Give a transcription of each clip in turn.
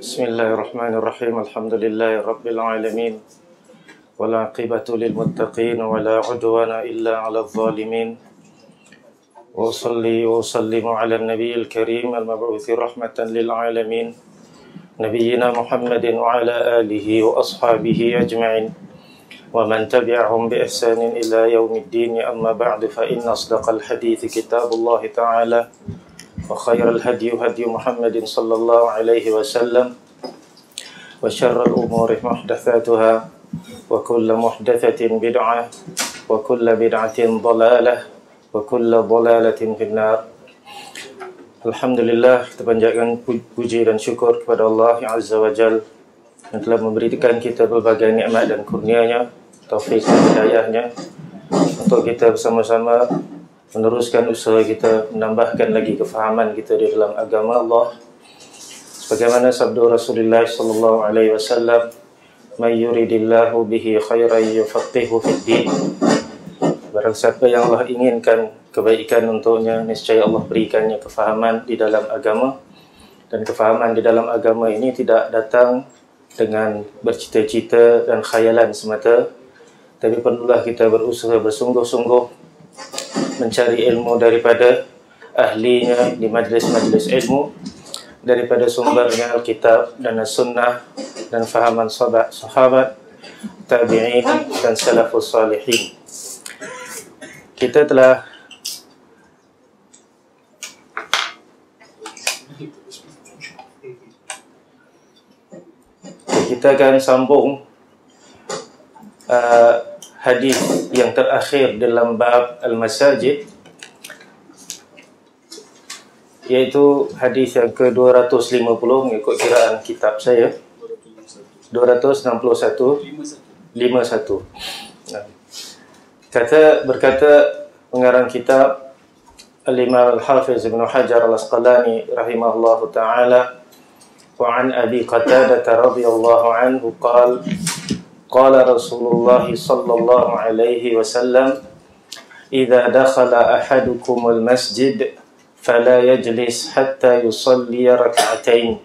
Bismillahirrahmanirrahim. Alhamdulillahi rabbil alamin. Wal 'aqibatu lil muttaqin wa la 'udwana illa 'alal zalimin. Wa usalli wa usallimu 'alan nabiyil karim al-mab'uthi rahmatan lil alamin. Nabiyyina Muhammadin wa 'ala alihi wa ashabihi ajma'in. Wa man tabi'ahum bi ihsanin ila yaumiddin. Amma ba'du, fa inna asdaqal hadithi kitabullah ta'ala. وخير الهدي هدي محمد صلى الله عليه وسلم وشر الأمور محدثاتها وكل محدثة بدعة وكل بدعة ضلالة وكل ضلالة في النار. Alhamdulillah, kita panjatkan puji dan syukur kepada Allah Azza wa Jal yang telah memberikan kita berbagai nikmat dan kurnia-Nya, taufik dan hidayah-Nya untuk kita bersama-sama meneruskan usaha kita, menambahkan lagi kefahaman kita di dalam agama Allah. Sebagaimana sabda Rasulullah sallallahu alaihi wasallam, "May yuridillahu bihi khairan yufaqihu fid din." Barang siapa yang Allah inginkan kebaikan untuknya, niscaya Allah berikannya kefahaman di dalam agama. Dan kefahaman di dalam agama ini tidak datang dengan bercita-cita dan khayalan semata, tapi perlulah kita berusaha bersungguh-sungguh mencari ilmu daripada ahlinya di majlis-majlis ilmu, daripada sumbernya Alkitab dan As-Sunnah dan fahaman sahabat, tabi'in dan salafus salihin. Kita akan sambung hadis yang terakhir dalam bab al-masajid, yaitu hadis yang ke-250 mengikut kiraan kitab saya, 261 51. Berkata pengarang kitab Al-Imam Al-Hafiz Ibn Hajar Al-Asqalani rahimahullahu ta'ala, wa an Abi Qatadah radhiyallahu anhu qala qala Rasulullah sallallahu alaihi wasallam, idza dakhala ahadukumul masjid fala yajlis hatta yusalli rak'atain,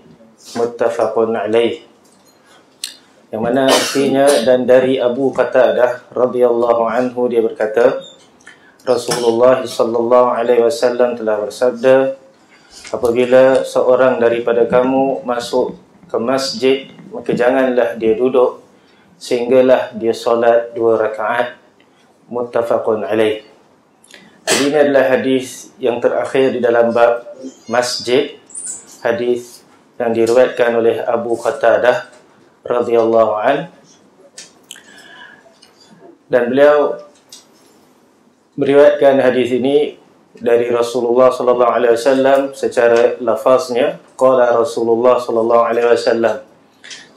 muttafaqun alaih. Yang mana artinya, dan dari Abu Qatadah radhiyallahu anhu dia berkata, Rasulullah sallallahu alaihi wasallam telah bersabda, apabila seorang daripada kamu masuk ke masjid, maka janganlah dia duduk sehinggalah dia solat 2 rakaat, muttafaqun alaih. Jadi ini adalah hadis yang terakhir di dalam bab masjid, hadis yang diriwayatkan oleh Abu Qatadah radhiyallahu an, dan beliau meriwayatkan hadis ini dari Rasulullah sallallahu alaihi wasallam secara lafaznya, qala Rasulullah sallallahu alaihi wasallam.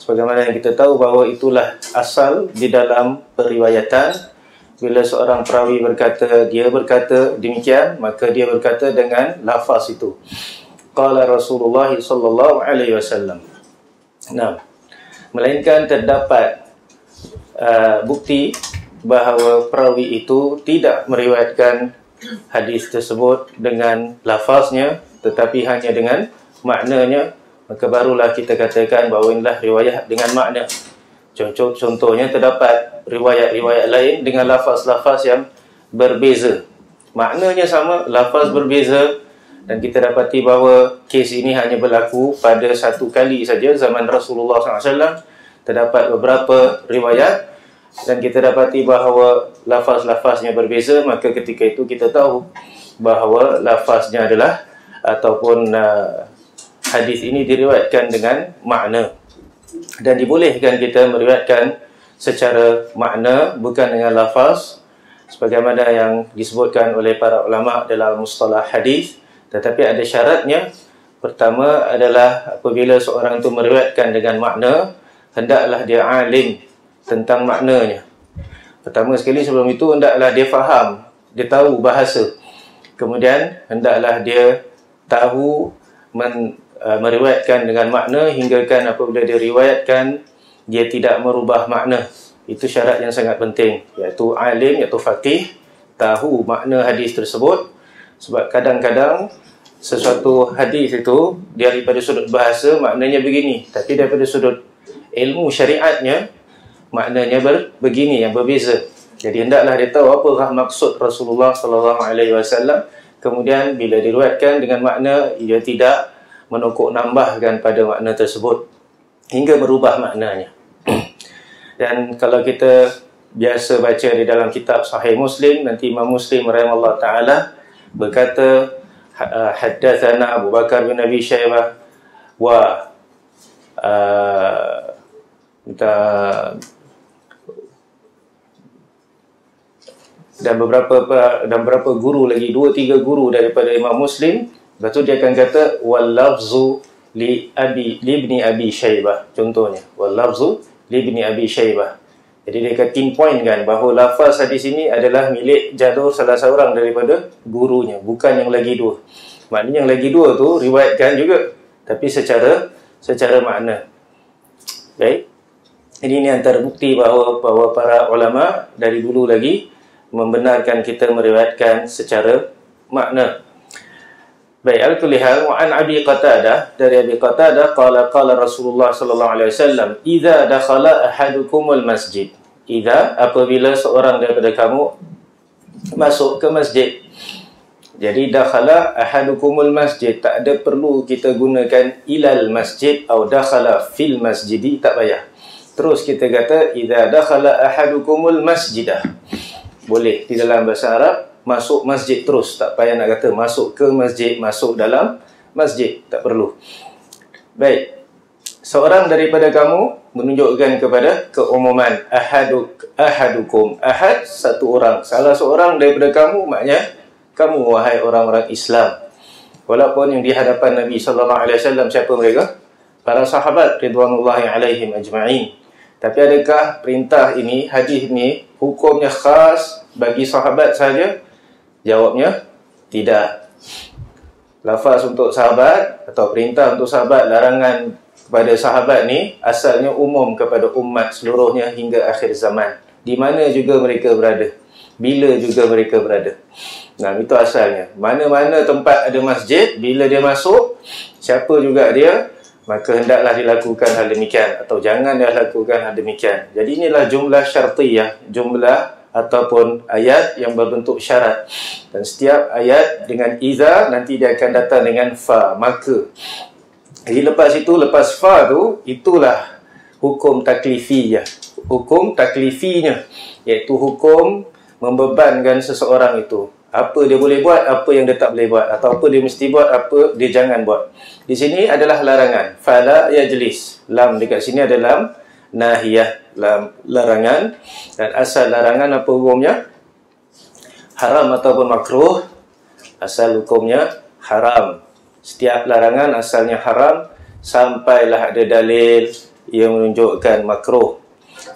Sebagaimana yang kita tahu bahawa itulah asal di dalam periwayatan. Bila seorang perawi dia berkata demikian, maka dia berkata dengan lafaz itu, qala Rasulullah sallallahu alaihi wasallam. Nah, melainkan terdapat bukti bahawa perawi itu tidak meriwayatkan hadis tersebut dengan lafaznya, tetapi hanya dengan maknanya, maka barulah kita katakan bahawa inilah riwayat dengan makna. Contohnya terdapat riwayat-riwayat lain dengan lafaz-lafaz yang berbeza, maknanya sama, lafaz berbeza, dan kita dapati bahawa kes ini hanya berlaku pada satu kali saja zaman Rasulullah SAW. Terdapat beberapa riwayat dan kita dapati bahawa lafaz-lafaznya berbeza, maka ketika itu kita tahu bahawa lafaznya adalah ataupun hadis ini diriwayatkan dengan makna, dan dibolehkan kita meriwayatkan secara makna bukan dengan lafaz, sebagaimana yang disebutkan oleh para ulama dalam mustalah hadis. Tetapi ada syaratnya. Pertama adalah apabila seorang itu meriwayatkan dengan makna, hendaklah dia alim tentang maknanya. Pertama sekali, sebelum itu hendaklah dia faham, dia tahu bahasa. Kemudian hendaklah dia tahu meriwayatkan dengan makna, hinggakan apabila dia riwayatkan dia tidak merubah makna. Itu syarat yang sangat penting, iaitu alim, iaitu faqih, tahu makna hadis tersebut. Sebab kadang-kadang sesuatu hadis itu daripada sudut bahasa maknanya begini, tapi daripada sudut ilmu syariatnya maknanya begini, yang berbeza. Jadi hendaklah dia tahu apakah maksud Rasulullah sallallahu alaihi wasallam. Kemudian bila diriwayatkan dengan makna, ia tidak menokok nambahkan pada makna tersebut hingga berubah maknanya. Dan kalau kita biasa baca di dalam kitab Sahih Muslim, nanti Imam Muslim rahimahullah ta'ala berkata, haddatsana Abu Bakar bin Abi Syaibah wa dan beberapa guru lagi, 2-3 guru daripada Imam Muslim. Lepas tu dia akan kata wal lafzu li ibni Abi Syaibah, contohnya wal lafzu li ibni Abi Syaibah. Jadi dia akan pinpoint kan bahawa lafaz hadis ini adalah milik jalur salah seorang daripada gurunya, bukan yang lagi dua. Maknanya yang lagi dua tu riwayatkan juga, tapi secara makna. Baik. Jadi ini antara bukti bahawa para ulama dari dulu lagi membenarkan kita meriwayatkan secara makna. Baik, al-kulli hal, wa an Abi Qatadah, dari Abi Qatadah qala Rasulullah sallallahu alaihi wasallam, idza dakhala ahadukumul masjid. Idza, apabila seorang daripada kamu masuk ke masjid. Jadi dakhala ahadukumul masjid, tak ada perlu kita gunakan ilal masjid atau dakhala fil masjidi, tak payah. Terus kita kata idza dakhala ahadukumul masjidah. Boleh di dalam bahasa Arab masuk masjid terus, tak payah nak kata masuk ke masjid, masuk dalam masjid, tak perlu. Baik, seorang daripada kamu menunjukkan kepada keumuman ahadukum, ahad satu orang, salah seorang daripada kamu, maknanya kamu wahai orang-orang Islam. Walaupun yang di hadapan Nabi sallallahu alaihi wasallam siapa mereka? Para sahabat ridwanullahi alaihim ajma'in. Tapi adakah perintah ini, hadis ini hukumnya khas bagi sahabat saja? Jawabnya tidak. Lafaz untuk sahabat atau perintah untuk sahabat, larangan kepada sahabat ni asalnya umum kepada umat seluruhnya hingga akhir zaman. Di mana juga mereka berada, bila juga mereka berada. Nah, itu asalnya. Mana-mana tempat ada masjid, bila dia masuk, siapa juga dia, maka hendaklah dilakukan hal demikian, atau jangan dia lakukan hal demikian. Jadi inilah jumlah syartiyah, jumlah ataupun ayat yang berbentuk syarat. Dan setiap ayat dengan iza nanti dia akan datang dengan fa, maka. Jadi lepas itu, lepas fa tu, itulah hukum taklifiyah. Hukum taklifinya, iaitu hukum membebankan seseorang itu. Apa dia boleh buat, apa yang dia tak boleh buat, atau apa dia mesti buat, apa dia jangan buat. Di sini adalah larangan. Fala yajlis. Lam dekat sini adalah nahiyah, lam larangan. Dan asal larangan apa hukumnya? Haram ataupun makruh. Asal hukumnya haram. Setiap larangan asalnya haram sampailah ada dalil yang menunjukkan makruh.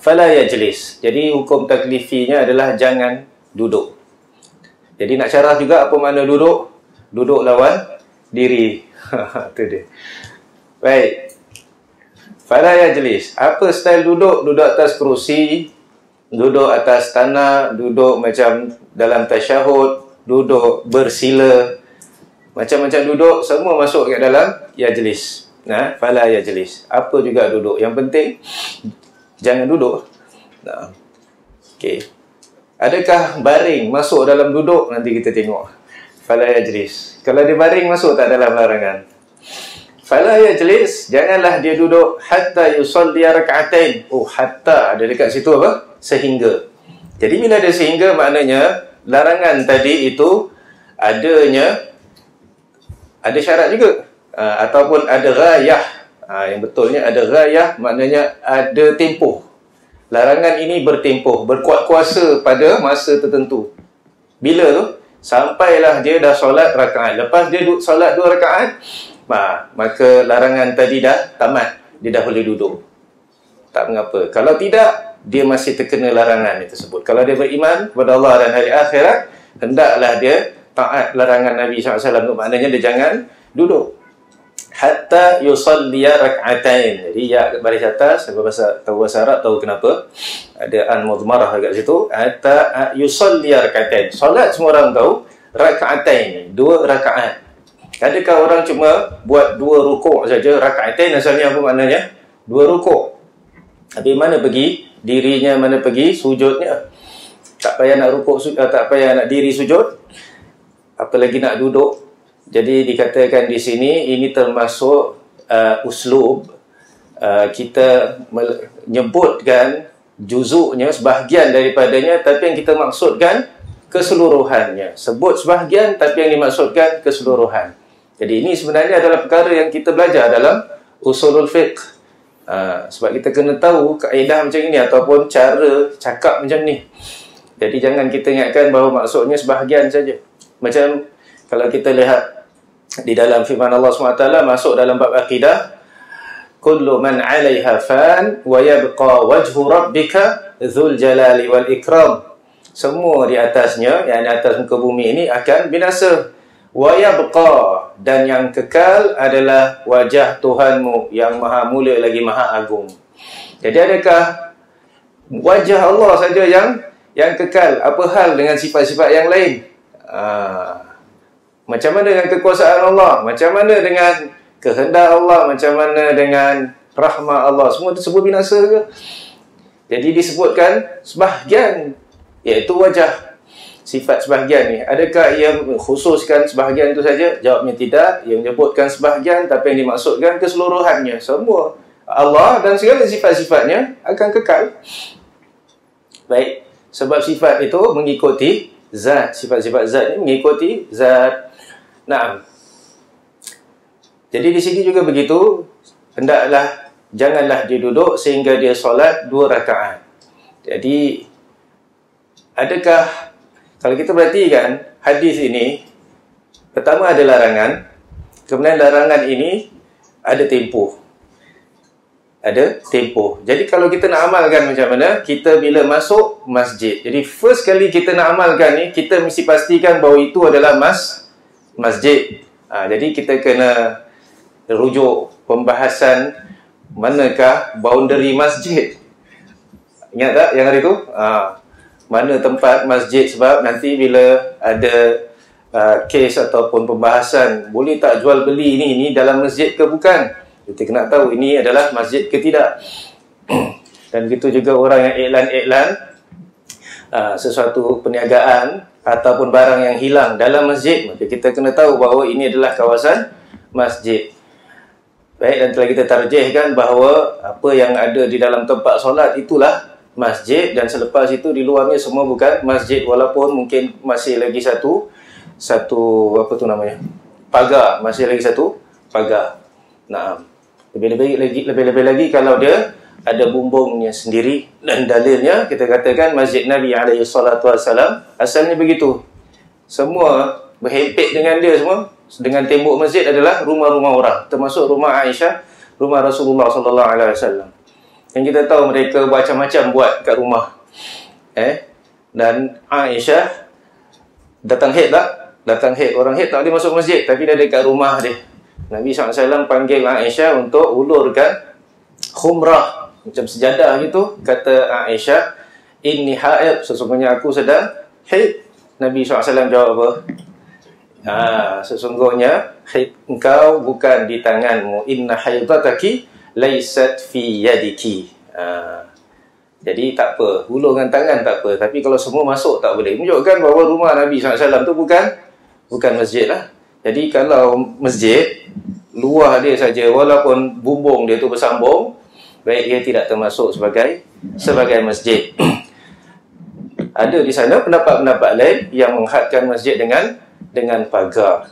Fala yajlis. Jadi hukum taklifinya adalah jangan duduk. Jadi nak syarah juga apa makna duduk? Duduk lawan diri. Itu dia. Baik. Fala yajlis. Apa style duduk? Duduk atas kerusi, duduk atas tanah, duduk macam dalam tasyahud, duduk bersila. Macam-macam duduk, semua masuk ke dalam yajlis. Nah, fala yajlis. Apa juga duduk. Yang penting, jangan duduk. Nah. Okey. Adakah baring masuk dalam duduk? Nanti kita tengok. Fala yajlis. Kalau dia baring masuk tak dalam larangan. Fala yajlis, janganlah dia duduk hatta yusalli rak'atain. Oh, hatta ada dekat situ apa? Sehingga. Jadi bila ada sehingga, maknanya larangan tadi itu ada syarat juga. Ataupun ada ghayah. Yang betulnya ada ghayah, maknanya ada tempoh. Larangan ini bertempoh, berkuat kuasa pada masa tertentu. Bila tu? Sampailah dia dah solat rakaat. Lepas dia solat 2 rakaat, maka larangan tadi dah tamat. Dia dah boleh duduk. Tak mengapa. Kalau tidak, dia masih terkena larangan tersebut. Kalau dia beriman kepada Allah dan hari akhirat, hendaklah dia taat larangan Nabi SAW. Maknanya dia jangan duduk. Hatta yusalliya rak'atain. Jadi ya baris atas, tahu bahasa Arab tahu kenapa ada an mudmarah dekat situ. Hatta yusalliya rak'atain. Solat semua orang tahu rak'atain, 2 rakaat. Adakah orang cuma buat 2 rukuk saja, rakaatain asalnya apa maknanya? 2 rukuk. Tapi mana pergi dirinya, mana pergi sujudnya? Tak payah nak rukuk, tak payah nak diri sujud, apalagi nak duduk. Jadi dikatakan di sini ini termasuk uslub kita menyebutkan juzuknya, sebahagian daripadanya, tapi yang kita maksudkan keseluruhannya. Sebut sebahagian tapi yang dimaksudkan keseluruhan. Jadi ini sebenarnya adalah perkara yang kita belajar dalam usulul fiqh. Sebab kita kena tahu kaedah macam ini ataupun cara cakap macam ni. Jadi jangan kita ingatkan bahawa maksudnya sebahagian saja. Macam kalau kita lihat di dalam firman Allah SWT masuk dalam bab akidah, kullu man 'alaiha fan wa yabqa wajhu rabbika dzul jalali wal ikram. Semua di atasnya, yang di atas muka bumi ini akan binasa. Wa yabqa, dan yang kekal adalah wajah Tuhanmu yang maha mulia lagi maha agung. Jadi adakah wajah Allah saja yang kekal? Apa hal dengan sifat-sifat yang lain? Macam mana dengan kekuasaan Allah? Macam mana dengan kehendak Allah? Macam mana dengan rahmat Allah? Semua tersebut binasa ke? Jadi disebutkan sebahagian, iaitu wajah. Sifat sebahagian ni, adakah ia khususkan sebahagian itu saja? Jawabnya tidak. Ia menyebutkan sebahagian, tapi yang dimaksudkan keseluruhannya. Semua Allah dan segala sifat-sifatnya akan kekal. Baik, sebab sifat itu mengikuti zat. Sifat-sifat zat ini mengikuti zat. Nah, jadi di sini juga begitu. Hendaklah, janganlah dia duduk sehingga dia solat 2 rakaat. Jadi adakah, kalau kita perhatikan hadis ini, pertama ada larangan, kemudian larangan ini ada tempoh. Ada tempoh. Jadi kalau kita nak amalkan macam mana? Kita bila masuk masjid. Jadi first kali kita nak amalkan ni, kita mesti pastikan bahawa itu adalah masjid. Jadi kita kena rujuk pembahasan manakah boundary masjid. Ingat tak yang hari tu? Mana tempat masjid, sebab nanti bila ada kes ataupun pembahasan boleh tak jual beli ini dalam masjid ke bukan, kita kena tahu ini adalah masjid ke tidak. Dan begitu juga orang yang iklan-iklan sesuatu perniagaan ataupun barang yang hilang dalam masjid, maka kita kena tahu bahawa ini adalah kawasan masjid. Baik, dan telah kita tarjihkan bahawa apa yang ada di dalam tempat solat itulah masjid, dan selepas itu di luarnya semua bukan masjid, walaupun mungkin masih lagi satu apa tu namanya, pagar, masih lagi satu pagar. Nah, lebih-lebih lagi kalau dia ada bumbungnya sendiri, dan dalilnya kita katakan masjid Nabi SAW asalnya begitu. Semua berhimpit dengan dia, semua dengan tembok masjid adalah rumah-rumah orang, termasuk rumah Aisyah, rumah Rasulullah SAW. Yang kita tahu mereka macam-macam buat kat rumah. Dan Aisyah datang haid tak? Datang haid. Orang haid tak boleh masuk masjid, tapi dia dekat rumah dia. Nabi SAW panggil Aisyah untuk ulurkan khumrah, macam sejadah gitu. Kata Aisyah, inni haid, sesungguhnya aku sedang haid. Nabi SAW jawab apa? Sesungguhnya haid engkau bukan di tanganmu. Inna haidataki laisat fi yadiki. Jadi tak apa, hulurkan tangan tak apa, tapi kalau semua masuk tak boleh. Menunjukkan bahawa rumah Nabi SAW tu bukan masjid lah. Jadi kalau masjid, luar dia saja, walaupun bumbung dia tu bersambung, baik, dia tidak termasuk sebagai masjid. Ada di sana pendapat-pendapat lain yang menghadkan masjid dengan pagar.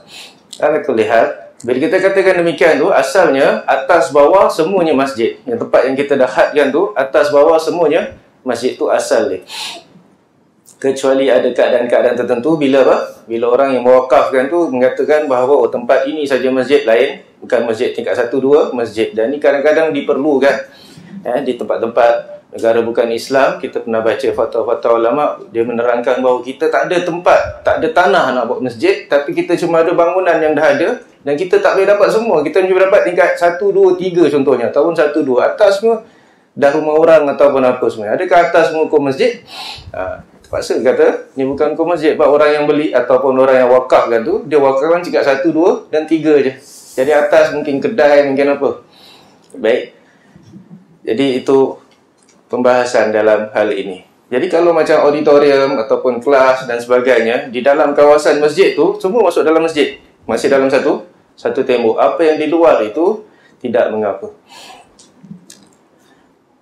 Aku lihat, bila kita katakan demikian tu, asalnya atas bawah semuanya masjid. Yang tempat yang kita dah hadkan tu, atas bawah semuanya masjid tu asal dia. Kecuali ada keadaan-keadaan tertentu bila apa? Bila orang yang mewakafkan tu mengatakan bahawa tempat ini saja masjid, lain bukan masjid tingkat 1, 2 masjid. Dan ini kadang-kadang diperlukan di tempat-tempat negara bukan Islam. Kita pernah baca fatwa-fatwa ulama, dia menerangkan bahawa kita tak ada tempat, tak ada tanah nak buat masjid, tapi kita cuma ada bangunan yang dah ada, dan kita tak boleh dapat semua. Kita cuma dapat tingkat 1, 2, 3 contohnya. Tahun 1, 2. Atas semua dah rumah orang ataupun apa semua. Adakah atas mengukur masjid? Paksa kata, ni bukan hukum masjid. Sebab orang yang beli ataupun orang yang wakafkan tu, dia wakafkan cakap 1, 2 dan 3 je. Jadi atas mungkin kedai, mungkin apa. Baik. Jadi itu pembahasan dalam hal ini. Jadi kalau macam auditorium ataupun kelas dan sebagainya, di dalam kawasan masjid tu, semua masuk dalam masjid. Masih dalam satu tembok. Apa yang di luar itu tidak mengapa.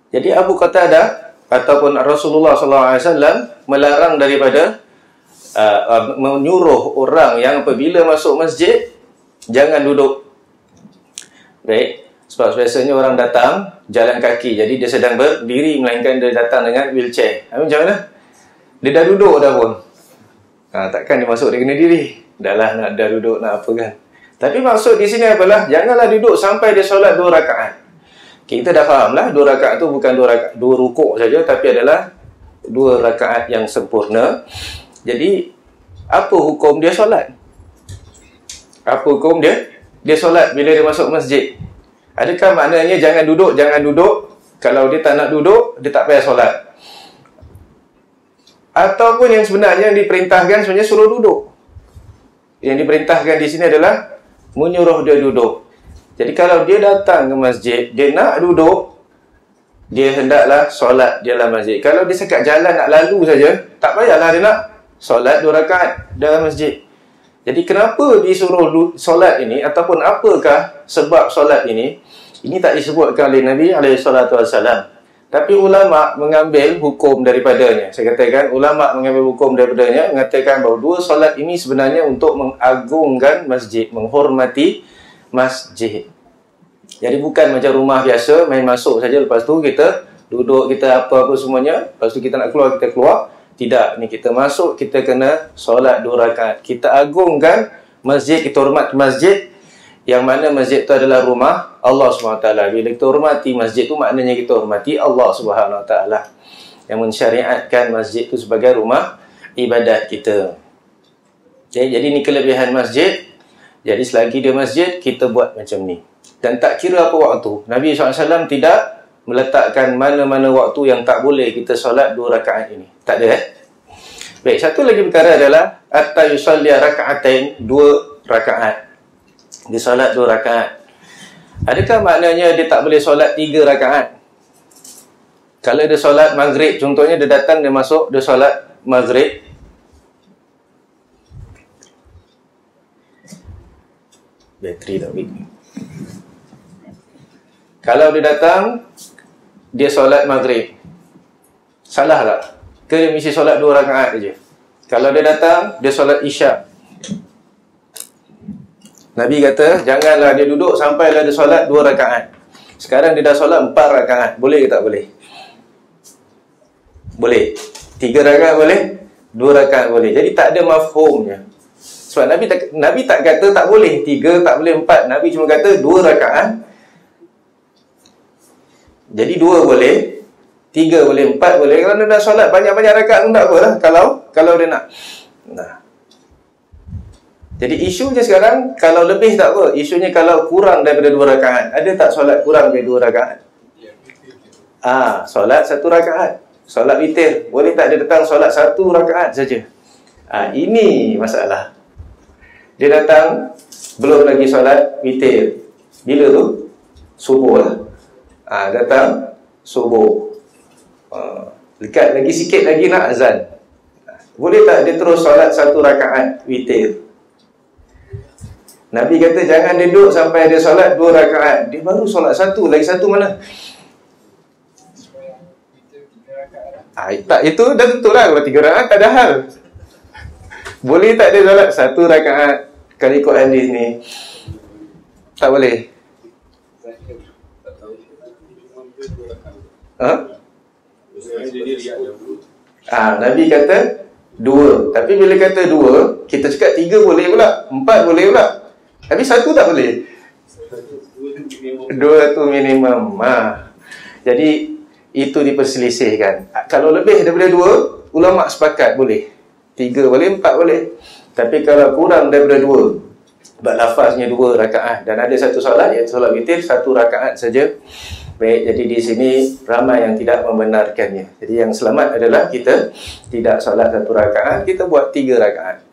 Jadi Abu Qatadah ataupun Rasulullah SAW melarang daripada menyuruh orang yang apabila masuk masjid jangan duduk. Baik. Sebab biasanya orang datang jalan kaki, jadi dia sedang berdiri, melainkan dia datang dengan wheelchair. Macam mana? Dia dah duduk dah pun. Takkan dia masuk dia kena diri. Dah lah nak dah duduk nak apa kan. Tapi maksud di sini apalah, janganlah duduk sampai dia solat 2 rakaat. Kita dah faham lah, 2 rakaat tu bukan 2 rukuk saja, tapi adalah 2 rakaat yang sempurna. Jadi apa hukum dia solat? Apa hukum dia solat bila dia masuk masjid? Adakah maknanya jangan duduk? Kalau dia tak nak duduk, dia tak payah solat. Ataupun yang sebenarnya yang diperintahkan sebenarnya suruh duduk. Yang diperintahkan di sini adalah menyuruh dia duduk. Jadi kalau dia datang ke masjid, dia nak duduk, dia hendaklah solat di dalam masjid. Kalau dia sekat jalan nak lalu saja, tak payahlah dia nak solat 2 rakaat dalam masjid. Jadi kenapa disuruh solat ini, ataupun apakah sebab solat ini? Ini tak disebutkan oleh Nabi SAW. Tapi ulama mengambil hukum daripadanya. Saya katakan ulama mengambil hukum daripadanya, mengatakan bahawa 2 solat ini sebenarnya untuk mengagungkan masjid, menghormati masjid. Jadi bukan macam rumah biasa, main masuk saja, lepas tu kita duduk, kita apa-apa semuanya, lepas tu kita nak keluar, kita keluar. Tidak, ni kita masuk, kita kena solat 2 rakaat. Kita agungkan masjid, kita hormat masjid, yang mana masjid itu adalah rumah Allah SWT. Bila kita hormati masjid itu, maknanya kita hormati Allah SWT, yang mensyariatkan masjid itu sebagai rumah ibadat kita. Jadi ni kelebihan masjid. Jadi selagi dia masjid, kita buat macam ni. Dan tak kira apa waktu. Nabi SAW tidak meletakkan mana-mana waktu yang tak boleh kita solat 2 rakaat ini. Tak ada Baik, satu lagi perkara adalah hatta yusalli raka'atain, 2 rakaat. Dia solat 2 rakaat. Adakah maknanya dia tak boleh solat 3 rakaat? Kalau dia solat maghrib, contohnya dia datang, dia masuk, dia solat maghrib. Bateri tak weak. Kalau dia datang, dia solat maghrib, salah tak? Ke dia mesti solat 2 rakaat saja? Kalau dia datang, dia solat isyak. Nabi kata, janganlah dia duduk sampailah dia solat 2 rakaat. Sekarang dia dah solat 4 rakaat. Boleh ke tak boleh? Boleh. 3 rakaat boleh? 2 rakaat boleh. Jadi tak ada mafhumnya. Sebab Nabi tak kata tak boleh 3, tak boleh 4. Nabi cuma kata 2 rakaat. Jadi 2 boleh, 3 boleh, 4 boleh. Kalau dia nak solat banyak-banyak rakaat pun tak apalah. Kalau dia nak. Jadi isunya sekarang, kalau lebih tak apa. Isunya kalau kurang daripada 2 rakaat. Ada tak solat kurang daripada 2 rakaat? Solat 1 rakaat. Solat witir. Boleh tak dia datang solat 1 rakaat saja? Ini masalah. Dia datang, belum lagi solat witir. Bila tu? Subuh lah. Datang subuh. Dekat lagi sikit lagi nak azan. Boleh tak dia terus solat 1 rakaat witir? Nabi kata jangan dia duduk sampai dia solat 2 rakaat. Dia baru solat 1, lagi 1 mana? Tak, itu dah tentu lah. Kalau 3 rakaat tak ada hal. Boleh tak dia solat 1 rakaat? Kalau ikut hadis ni tak boleh. Nabi kata 2. Tapi bila kata 2, kita cakap 3 boleh pula, 4 boleh pula. Tapi 1 tak boleh. 2 tu minimum. Jadi itu diperselisihkan. Kalau lebih daripada 2, ulama sepakat boleh. 3 boleh, 4 boleh. Tapi kalau kurang daripada 2, sebab lafaznya 2 rakaat, dan ada satu solat, iaitu solat witir 1 rakaat saja, Baik, jadi di sini ramai yang tidak membenarkannya. Jadi yang selamat adalah kita tidak solat 1 rakaat, kita buat 3 rakaat.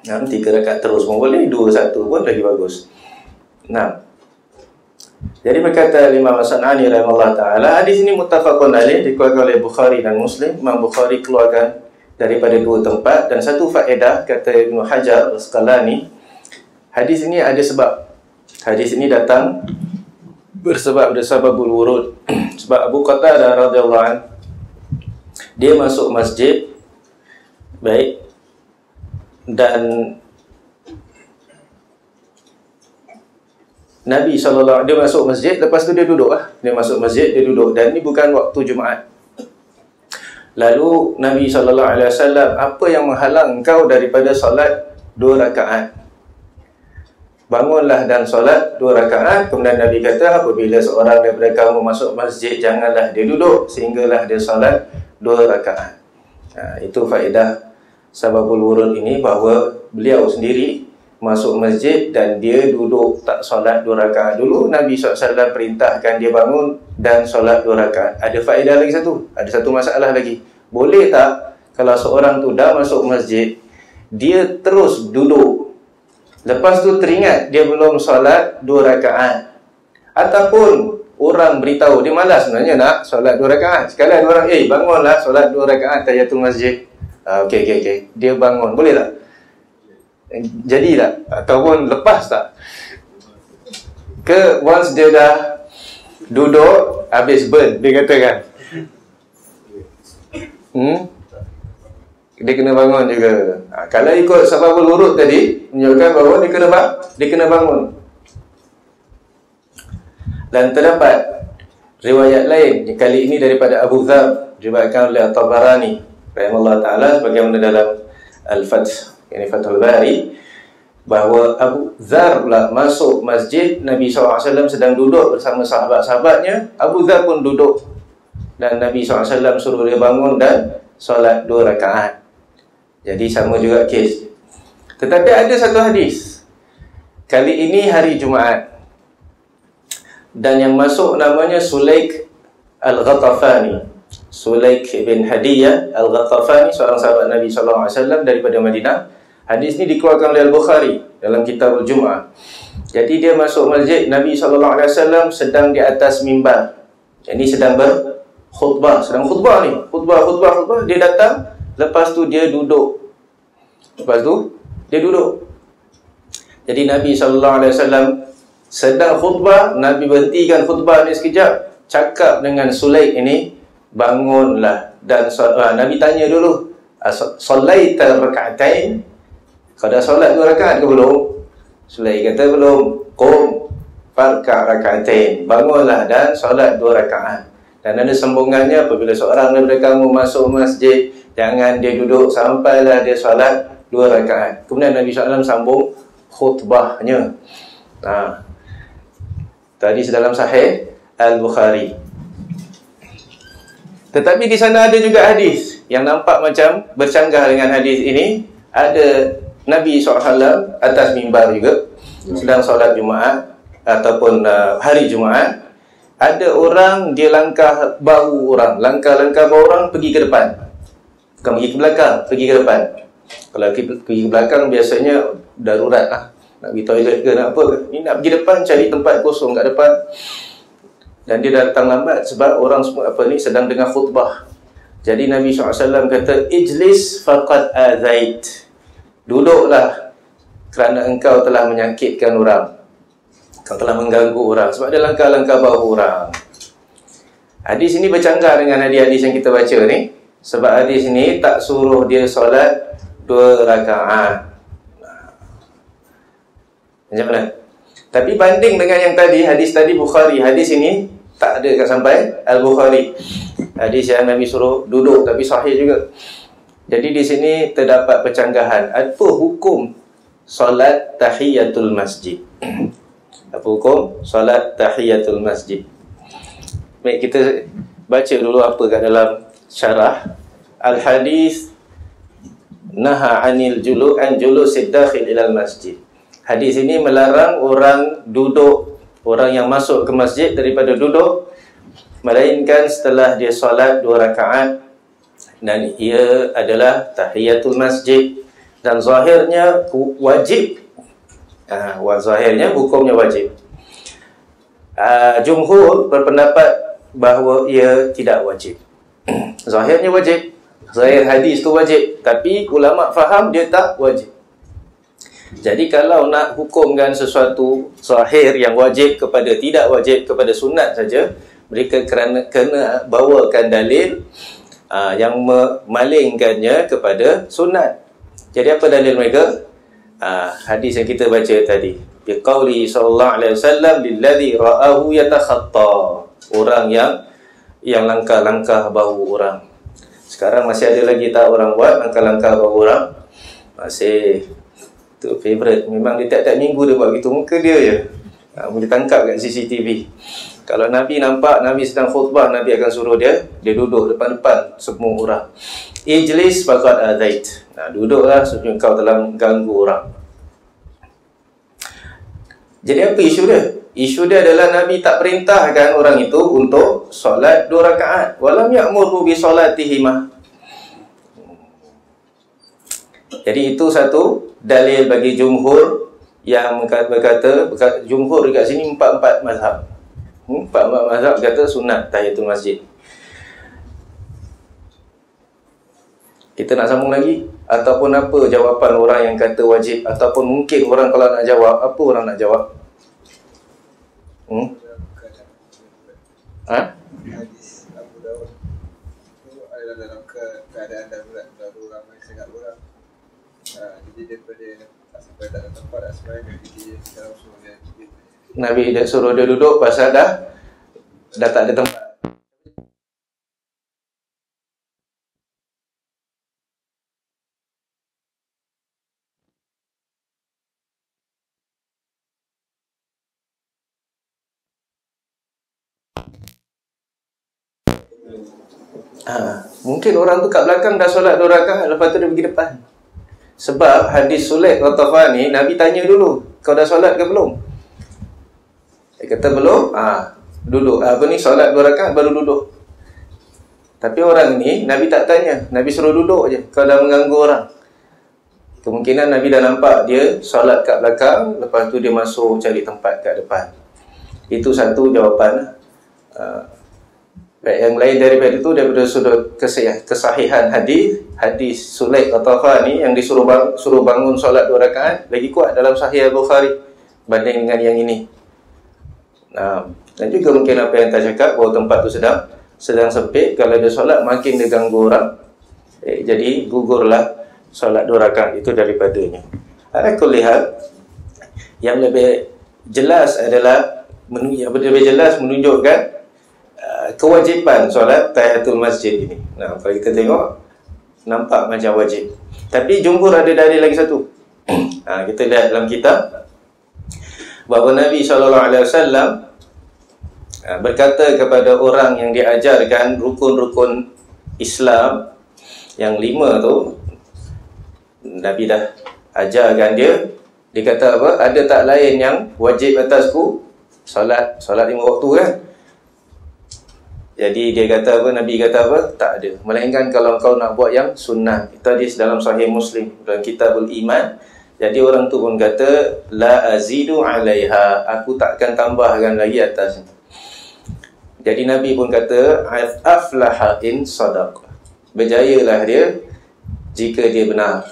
3 rakaat terus pun boleh, 2-1 pun lagi bagus. Nah, jadi berkata Imam As-San'ani rahimahullah ta'ala, hadis ini muttafaqun alaih, dikeluarkan oleh Bukhari dan Muslim. Imam Bukhari keluarkan daripada 2 tempat. Dan satu faedah, kata Ibnu Hajar Al-Asqalani, hadis ini ada sebab. Hadis ini datang bersababul wurud. Sebab Abu Qatadah radhiyallahu anhu, dia masuk masjid, baik, dan Nabi SAW, dia masuk masjid, lepas tu dia duduk lah. Dia masuk masjid, dia duduk. Dan ini bukan waktu Jumaat. Lalu Nabi SAW, apa yang menghalang engkau daripada solat 2 rakaat? Bangunlah dan solat 2 rakaat. Kemudian Nabi kata, apabila seorang daripada kamu masuk masjid, janganlah dia duduk sehinggalah dia solat 2 rakaat. Itu faedah sababul wurud ini, bahawa beliau sendiri masuk masjid dan dia duduk tak solat 2 rakaat. Dulu Nabi SAW perintahkan dia bangun dan solat 2 rakaat. Ada faedah lagi satu, ada satu masalah lagi. Boleh tak kalau seorang tu dah masuk masjid, dia terus duduk, lepas tu teringat dia belum solat 2 rakaat, ataupun orang beritahu dia malas sebenarnya nak solat 2 rakaat, sekalian orang, bangunlah solat 2 rakaat tahiyatul masjid. Okey. Dia bangun, boleh tak? Jadi tak? Ataupun lepas tak? Ke once dia dah duduk, habis burn, dia katakan dia kena bangun juga. Kalau ikut sababul wurud tadi, menunjukkan bahawa dia kena bangun. Dan terdapat riwayat lain, kali ini daripada Abu Dzar, diriwayatkan oleh At-Tabarani rahimahullah ta'ala, sebagaimana dalam Al-Fath, ini Fathul Bari, bahawa Abu Dzar pula masuk masjid, Nabi SAW sedang duduk bersama sahabat-sahabatnya, Abu Dzar pun duduk, dan Nabi SAW suruh dia bangun dan solat 2 rakaat. Jadi sama juga kes. Tetapi ada satu hadis, kali ini hari Jumaat, dan yang masuk namanya Sulaik Al-Ghatafani. Sulaik bin Hadiyah Al-Ghatafani, seorang sahabat Nabi SAW daripada Madinah. Hadis ini dikeluarkan oleh Al-Bukhari dalam Kitabul Jum'ah. Jadi dia masuk masjid, Nabi SAW sedang di atas mimbar. Ini sedang berkhutbah, khutbah ni, khutbah. Dia datang, lepas tu dia duduk. Jadi Nabi SAW sedang khutbah, Nabi berhentikan khutbah ni sekejap, cakap dengan Sulaik ini, bangunlah. Dan Nabi tanya dulu, Salaita raka'atain? Kau dah solat 2 rakaat ke belum? Sulaik kata belum. Qum farka' raka'atain, bangunlah dan solat 2 rakaat. Dan ada sambungannya, apabila seorang daripada kamu masuk masjid, jangan dia duduk sampailah dia solat 2 rakaat. Kemudian Nabi SAW sambung khutbahnya. Tadi dalam Sahih Al-Bukhari. Tetapi di sana ada juga hadis yang nampak macam bercanggah dengan hadis ini. Ada Nabi SAW atas mimbar juga, sedang solat Jumaat ataupun hari Jumaat. Ada orang, dia langkah bahu orang, langkah bahu orang pergi ke depan, bukan pergi ke belakang, pergi ke depan. Kalau pergi ke belakang biasanya darurat lah, nak pergi toilet ke nak apa, ni nak pergi depan, cari tempat kosong kat depan. Dan dia datang lambat sebab orang semua sedang dengar khutbah. Jadi Nabi SAW kata, ijlis faqad azait, duduklah kerana engkau telah menyakitkan orang, kau telah mengganggu orang, sebab dia langkah-langkah bahu orang. Hadis ini bercanggah dengan hadis-hadis yang kita baca ni, sebab hadis ini tak suruh dia solat 2 rakaat. Macam mana? Tapi banding dengan yang tadi, hadis tadi Bukhari, hadis ini tak ada kat sampai Al-Bukhari. Hadis yang Nabi suruh duduk, tapi sahih juga. Jadi di sini terdapat percanggahan. Apa hukum solat tahiyatul masjid? Apa hukum solat tahiyatul masjid? Baik, kita baca dulu apa kat dalam syarah. Al-hadis naha anil julusid dakhil ilal masjid. Hadis ini melarang orang duduk, orang yang masuk ke masjid daripada duduk melainkan setelah dia solat 2 rakaat, dan ia adalah tahiyatul masjid, dan zahirnya wajib. Zahirnya hukumnya wajib. Jumhur berpendapat bahawa ia tidak wajib. Zahirnya wajib, zahir hadis tu wajib, tapi ulama faham dia tak wajib. Jadi kalau nak hukumkan sesuatu zahir yang wajib kepada tidak wajib, kepada sunat saja, mereka kena bawakan dalil yang memalingkannya kepada sunat. Jadi apa dalil mereka? Hadis yang kita baca tadi, biqauli sallallahu alaihi wasallam lilladzi ra'ahu yatakhatta, orang yang langkah-langkah bahu orang. Sekarang masih ada lagi tak orang buat langkah-langkah bahu orang? Masih. Tu favorite. Memang dia tiap-tiap minggu dia buat gitu. Muka dia je boleh tangkap kat CCTV. Kalau Nabi nampak Nabi sedang khutbah, Nabi akan suruh dia duduk depan-depan semua orang. Ijlis faqad adait. Duduklah sebab kau telah mengganggu orang. Jadi apa isu dia? Isu dia adalah Nabi tak perintahkan orang itu untuk solat 2 rakaat. Walam ya'muru bi solatihima. Jadi itu satu dalil bagi jumhur yang berkata jumhur dekat sini 4 mazhab. 4 mazhab kata sunat tahiyatul masjid. Kita nak sambung lagi? Ataupun apa jawapan orang yang kata wajib? Ataupun mungkin orang kalau nak jawab, apa orang nak jawab? Hadis Abu Daud itu adalah dalam keadaan darurat, ramai sangat orang. Jadi daripada sampai tak ada tempat nak sembahyang, jadi sekarang suruh dia. Nabi dah suruh dia duduk pasal dah tak ada tempat. Mungkin orang tu kat belakang dah solat 2 rakaat, lepas tu dia pergi depan. Sebab hadis Sulaik Ghatafan ni, Nabi tanya dulu, kau dah solat ke belum? Dia kata belum. Duduk. Solat 2 rakaat baru duduk. Tapi orang ni Nabi tak tanya, Nabi suruh duduk je. Kau dah mengganggu orang. Kemungkinan Nabi dah nampak dia solat kat belakang, lepas tu dia masuk cari tempat kat depan. Itu satu jawapan. Yang lain daripada itu, daripada sudut kesahihan hadis Sulaik Ghatafan ni yang suruh bangun solat 2 rakaat lagi kuat dalam Sahih Al-Bukhari banding dengan yang ini. Dan juga mungkin apa yang saya cakap, bahawa tempat tu sedang sempit. Kalau dia solat makin dia ganggu orang, jadi gugurlah solat 2 rakaat itu daripadanya. Aku lihat yang lebih jelas adalah menunjukkan kewajiban solat tahiyatul masjid ini. Kalau kita tengok, nampak macam wajib. Tapi jumhur ada dalil lagi satu. Kita lihat dalam kitab bahawa Nabi SAW berkata kepada orang yang diajarkan rukun-rukun Islam yang 5 tu, Nabi dah ajarkan dia. Dia kata apa? Ada tak lain yang wajib atasku? Solat 5 waktu kan? Jadi dia kata apa? Nabi kata apa? Tak ada. Melainkan kalau kau nak buat yang sunnah. Itu hadis dalam Sahih Muslim, dalam Kitabul Iman. Jadi orang tu pun kata, la azidu alaiha, aku takkan tambahkan lagi atas. Jadi Nabi pun kata, aflaha in sadaq, berjayalah dia jika dia benar.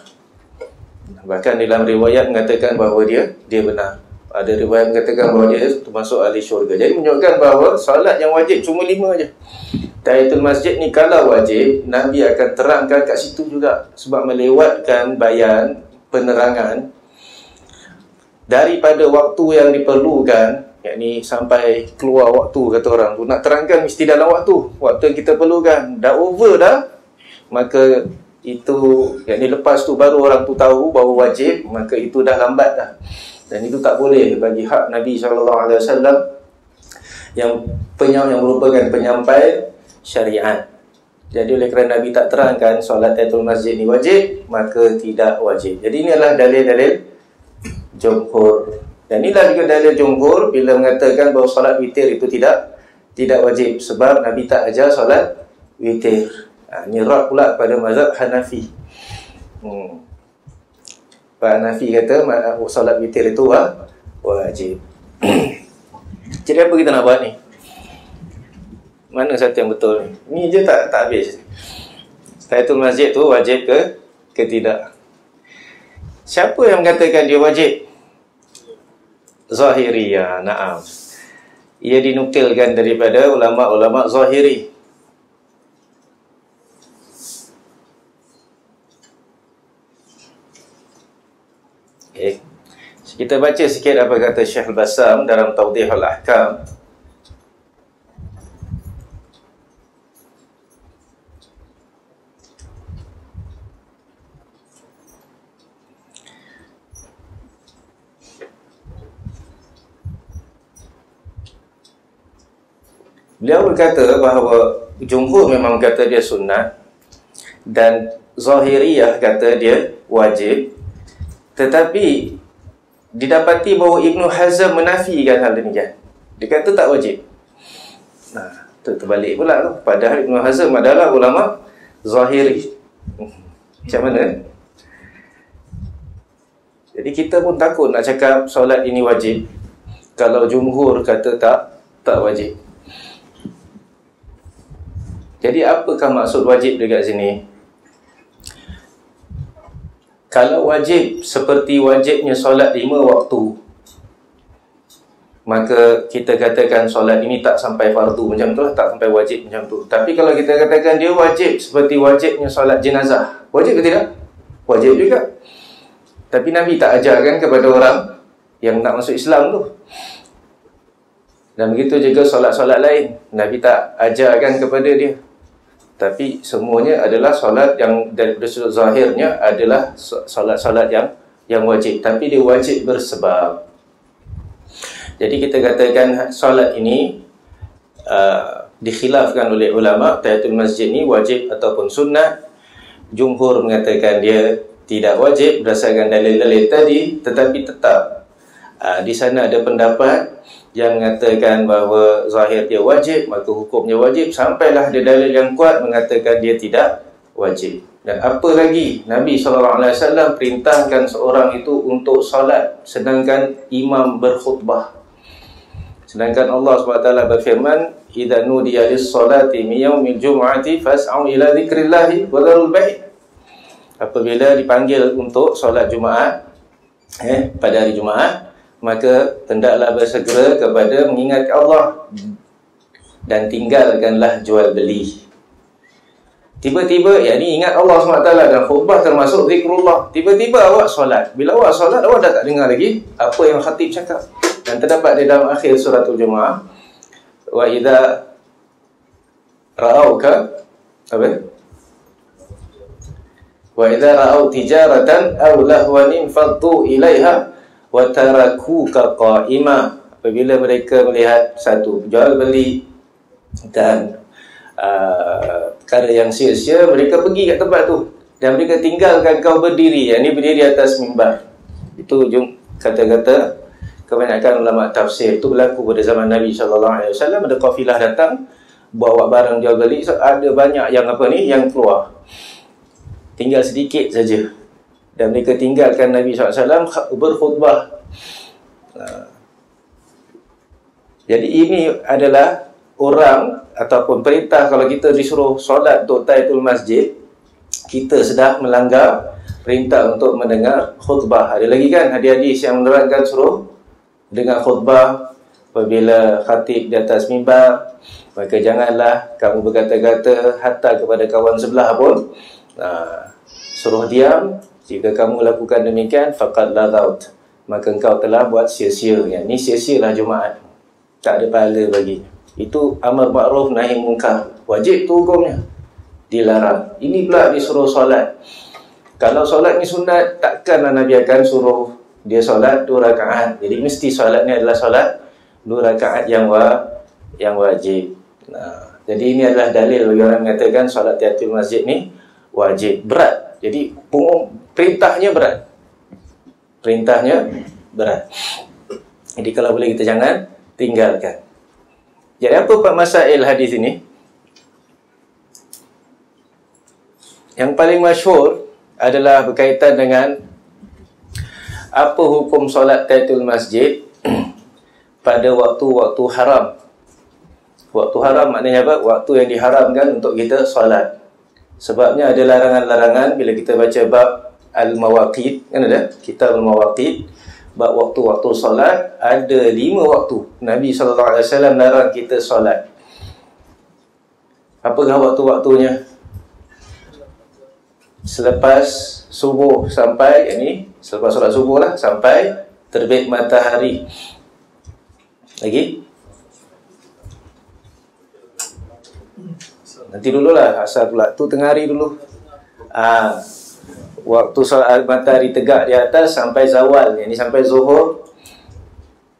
Bahkan dalam riwayat mengatakan bahawa dia benar. Ada riwayat mengatakan bahawa dia termasuk ahli syurga. Jadi menunjukkan bahawa solat yang wajib cuma 5 je. Tahiyatul masjid ni kalau wajib, Nabi akan terangkan kat situ juga. Sebab melewatkan bayan, penerangan daripada waktu yang diperlukan, yakni sampai keluar waktu, kata orang tu. Nak terangkan mesti dalam waktu yang kita perlukan. Dah over dah, maka itu, yakni lepas tu baru orang tu tahu bahawa wajib, maka itu dah lambat dah. Dan itu tak boleh bagi hak Nabi SAW yang merupakan penyampai syariat. Jadi oleh kerana Nabi tak terangkan solat tahiyatul masjid ni wajib, maka tidak wajib. Jadi ini adalah dalil-dalil jumhur. Dan inilah juga dalil jumhur bila mengatakan bahawa solat witir itu tidak tidak wajib sebab Nabi tak ajar solat witir. Ini rad pula pada mazhab Hanafi. Pak Hanafi kata solat witir itu wajib. Jadi apa kita nak buat ni? Mana satu yang betul ni? Ni je tak habis. Tahiyatul masjid tu wajib ke tidak? Siapa yang mengatakan dia wajib? Zahiriyah, na'am. Ia dinukilkan daripada ulama-ulama Zahiri. Okay. Kita baca sikit apa kata Syekh Al-Bassam dalam Tawdihul Ahkam. Beliau berkata bahawa jumhur memang kata dia sunat dan Zahiriyah kata dia wajib, tetapi didapati bahawa Ibn Hazm menafikan hal demikian. Dia kata tak wajib. Nah, terbalik pula tu. Padahal Ibn Hazm adalah ulama Zahiri. Macam mana? Jadi kita pun takut nak cakap solat ini wajib kalau jumhur kata tak wajib. Jadi apakah maksud wajib dekat sini? Kalau wajib seperti wajibnya solat 5 waktu, maka kita katakan solat ini tak sampai fardu macam tu lah, tak sampai wajib macam tu. Tapi kalau kita katakan dia wajib seperti wajibnya solat jenazah, wajib ke tidak? Wajib juga. Tapi Nabi tak ajarkan kepada orang yang nak masuk Islam tu. Dan begitu juga solat-solat lain, Nabi tak ajarkan kepada dia. Tapi semuanya adalah solat yang dari sudut zahirnya adalah solat-solat yang wajib. Tapi dia wajib bersebab. Jadi kita katakan solat ini dikhilafkan oleh ulama, tahiyatul masjid ni wajib ataupun sunnah. Jumhur mengatakan dia tidak wajib berdasarkan dalil-dalil tadi, tetapi tetap di sana ada pendapat yang mengatakan bahawa zahir dia wajib, maka hukumnya wajib, sampailah ada dalil yang kuat mengatakan dia tidak wajib. Dan apa lagi, Nabi SAW perintahkan seorang itu untuk solat sedangkan imam berkhutbah. Sedangkan Allah SWT berfirman, "Idza nudiya lis-salati min yaumil jum'ati fas'au ila dzikrillahi wa dzarul bai'." Apabila dipanggil untuk solat Jumaat pada hari Jumaat, maka hendaklah bersegera kepada mengingat Allah dan tinggalkanlah jual beli. Tiba-tiba, yakni ingat Allah SWT dan khutbah termasuk zikrullah. Tiba-tiba awak solat. Bila awak solat, awak dah tak dengar lagi apa yang khatib cakap. Dan terdapat di dalam akhir suratul Jumu'ah, wa idza ra'auka wa idza ra'au tijaratan aw lahwan faddu ilaiha wa tarakuka qa'ima. Apabila mereka melihat satu jual beli dan perkara yang sia-sia, mereka pergi kat tempat tu dan mereka tinggalkan kau berdiri, yang ni berdiri atas mimbar. Itu kata-kata kebanyakan ulama tafsir. Itu berlaku pada zaman Nabi SAW. Ada kafilah datang bawa barang jual beli, so ada banyak yang yang keluar, tinggal sedikit saja. Dan mereka tinggalkan Nabi SAW berkhutbah. Jadi ini adalah orang ataupun perintah. Kalau kita disuruh solat untuk tahiyatul masjid, kita sedang melanggar perintah untuk mendengar khutbah. Ada lagi kan hadis-hadis yang menerangkan suruh dengar khutbah. Apabila khatib di atas mimbar, maka janganlah kamu berkata-kata hatta kepada kawan sebelah pun. Suruh diam. Jika kamu lakukan demikian, faqad laghaut, maka engkau telah buat sia-sia. Ini sia-sialah Jumaat, tak ada pahala baginya. Itu amar ma'ruf nahi munkar, wajib tu hukumnya, dilarang. Ini pula disuruh solat. Kalau solat ni sunat, takkanlah Nabi akan suruh dia solat 2 rakaat. Jadi mesti solat ni adalah solat 2 rakaat yang wajib. Jadi ini adalah dalil bagi orang mengatakan solat tahiyatul masjid ni wajib. Berat. Jadi perintahnya berat. Perintahnya berat. Jadi kalau boleh kita jangan tinggalkan. Jadi apa masail hadis ini? Yang paling masyhur adalah berkaitan dengan apa hukum solat tahiyatul masjid pada waktu-waktu haram. Waktu haram maknanya apa? Waktu yang diharamkan untuk kita solat. Sebabnya ada larangan-larangan bila kita baca bab al-mawaqit, kan ada? Kitab al-mawaqit, bab waktu-waktu solat, ada 5 waktu Nabi SAW larang kita solat. Apakah waktu-waktunya? Selepas subuh sampai, selepas solat subuh lah, sampai terbit matahari. Lagi? Nanti dululah, asal pula tu tengah hari dulu. Waktu solat matahari tegak di atas sampai zawal, ini sampai zuhur.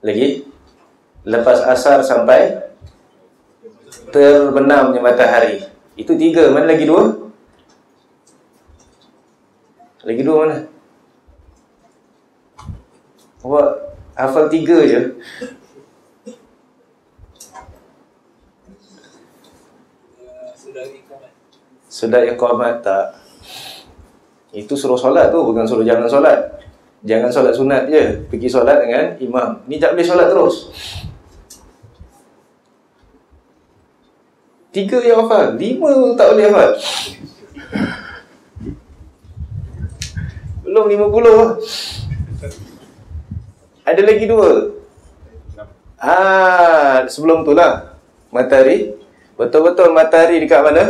Lagi? Lepas asar sampai terbenamnya matahari. Itu 3, mana lagi 2? Lagi 2 mana? Awak hafal 3 je. Sudah iqamat tak? Itu suruh solat tu, bukan suruh jangan solat. Jangan solat sunat je, pergi solat dengan imam. Ni tak boleh solat terus. 3 yang hafal, 5 tak boleh hafal. Belum 50 lah. Ada lagi 2. Sebelum tu lah matahari. Betul-betul matahari dekat mana?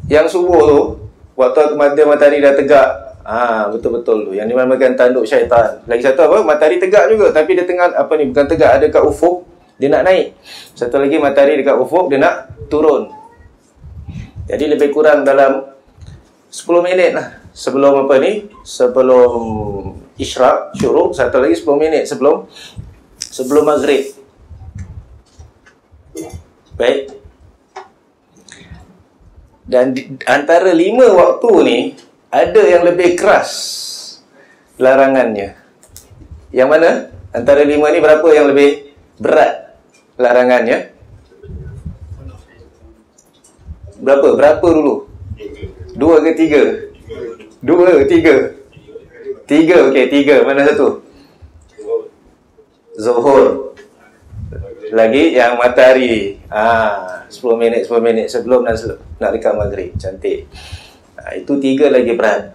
Yang subuh tu, waktu matahari dah tegak. Betul-betul tu. Yang dinamakan tanduk syaitan. Lagi satu apa? Matahari tegak juga, tapi dia tengah bukan tegak, ada kat ufuk, dia nak naik. Satu lagi matahari dekat ufuk, dia nak turun. Jadi lebih kurang dalam 10 minit lah sebelum sebelum isyraq, syuruk. Satu lagi 10 minit sebelum maghrib. Baik. Dan antara 5 waktu ni ada yang lebih keras larangannya. Yang mana? Antara 5 ni berapa yang lebih berat larangannya? Berapa dulu? 2 ke 3? 2, 3. 3, okey, 3. Mana satu? Zuhur. Lagi yang matahari. 10 minit sebelum nak dekat maghrib. Cantik. Itu 3 lagi berat.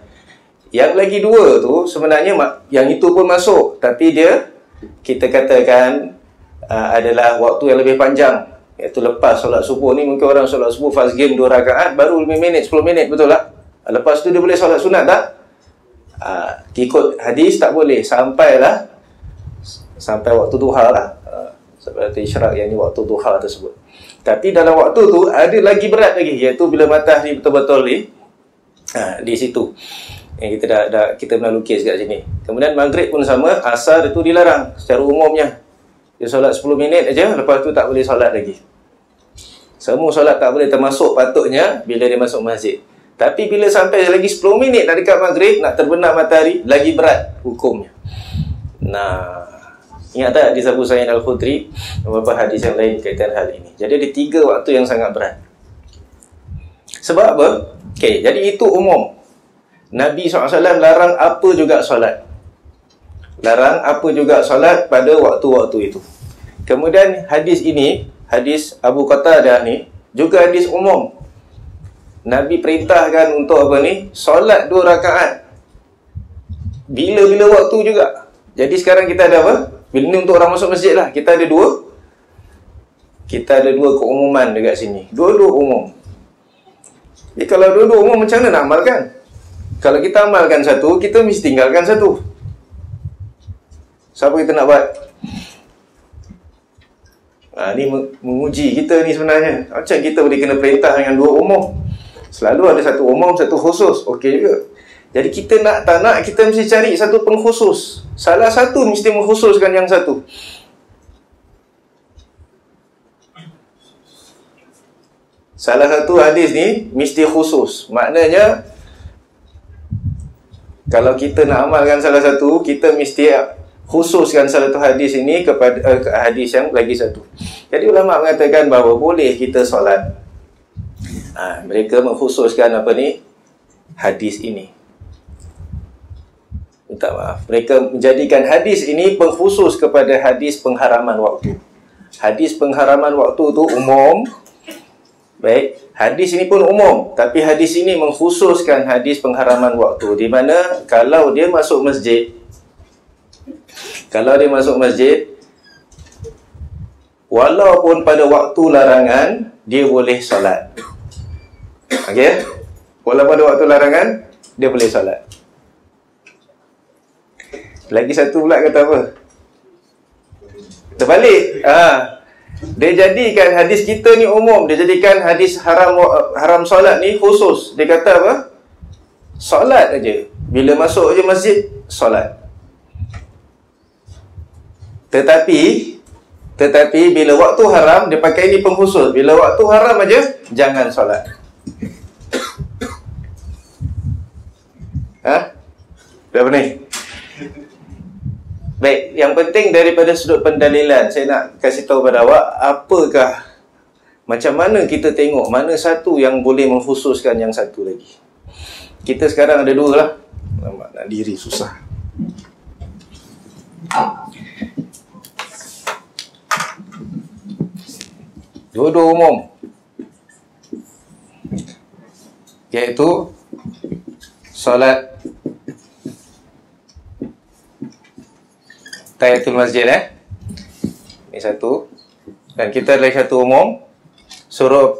Yang lagi 2 tu sebenarnya yang itu pun masuk, tapi dia kita katakan adalah waktu yang lebih panjang, iaitu lepas solat subuh ni. Mungkin orang solat subuh fast game 2 rakaat baru 5 minit, 10 minit, betul tak? Lepas tu dia boleh solat sunat tak? Ikut hadis tak boleh, sampai waktu duha lah. Seperti isyraq, yang ni waktu duha tersebut. Tapi dalam waktu tu ada lagi berat lagi, iaitu bila matahari betul-betul di situ. Yang kita pernah lukis kat sini. Kemudian maghrib pun sama, asar itu dilarang secara umumnya. Dia solat 10 minit aja, lepas tu tak boleh solat lagi. Semua solat tak boleh, termasuk patutnya bila dia masuk masjid. Tapi bila sampai lagi 10 minit nak dekat maghrib, nak terbenam matahari, lagi berat hukumnya. Ingat tak hadis Abu Sa'id Al-Khudri, beberapa hadis yang lain berkaitan hal ini. Jadi ada 3 waktu yang sangat berat. Sebab apa? Okey, jadi itu umum. Nabi SAW larang apa juga solat. Larang apa juga solat pada waktu-waktu itu. Kemudian hadis ini, hadis Abu Qatadah ni, juga hadis umum. Nabi perintahkan untuk solat 2 rakaat. Bila-bila waktu juga. Jadi sekarang kita ada apa? Bila ni untuk orang masuk masjid lah. Kita ada 2 keumuman dekat sini. Dua-dua umum. Jadi kalau dua-dua umum, macam mana nak amalkan? Kalau kita amalkan satu, kita mesti tinggalkan satu. Siapa kita nak buat? Ni menguji kita ni sebenarnya. Macam kita boleh kena perintah dengan 2 umum? Selalu ada satu umum, satu khusus. Okey juga. Jadi kita tak nak, kita mesti cari satu pengkhusus. Salah satu mesti mengkhususkan yang satu. Salah satu hadis ni mesti khusus. Maknanya, kalau kita nak amalkan salah satu, kita mesti khususkan salah satu hadis ini kepada hadis yang lagi satu. Jadi ulama mengatakan bahawa boleh kita solat. Mereka mengkhususkan apa ni? Hadis ini. Minta maaf. Mereka menjadikan hadis ini pengkhusus kepada hadis pengharaman waktu. Hadis pengharaman waktu tu umum. Baik, hadis ini pun umum, tapi hadis ini mengkhususkan hadis pengharaman waktu, di mana kalau dia masuk masjid, walaupun pada waktu larangan, dia boleh solat. Okey? Walaupun pada waktu larangan, dia boleh solat. Lagi satu pula kata apa? Terbalik. Dia jadikan hadis kita ni umum, dia jadikan hadis haram solat ni khusus. Dia kata apa? Solat aja. Bila masuk je masjid, solat. Tetapi bila waktu haram, dia pakai ni pengkhusus. Bila waktu haram aja, jangan solat. Berapa ni? Baik, yang penting daripada sudut pendalilan, saya nak kasih tahu pada awak, apakah, macam mana kita tengok mana satu yang boleh mengkhususkan yang satu lagi. Kita sekarang ada dua lah. Nak diri susah. Dua-dua umum, iaitu solat tahiyatul masjid. Ini satu. Dan kita ada satu umum, suruh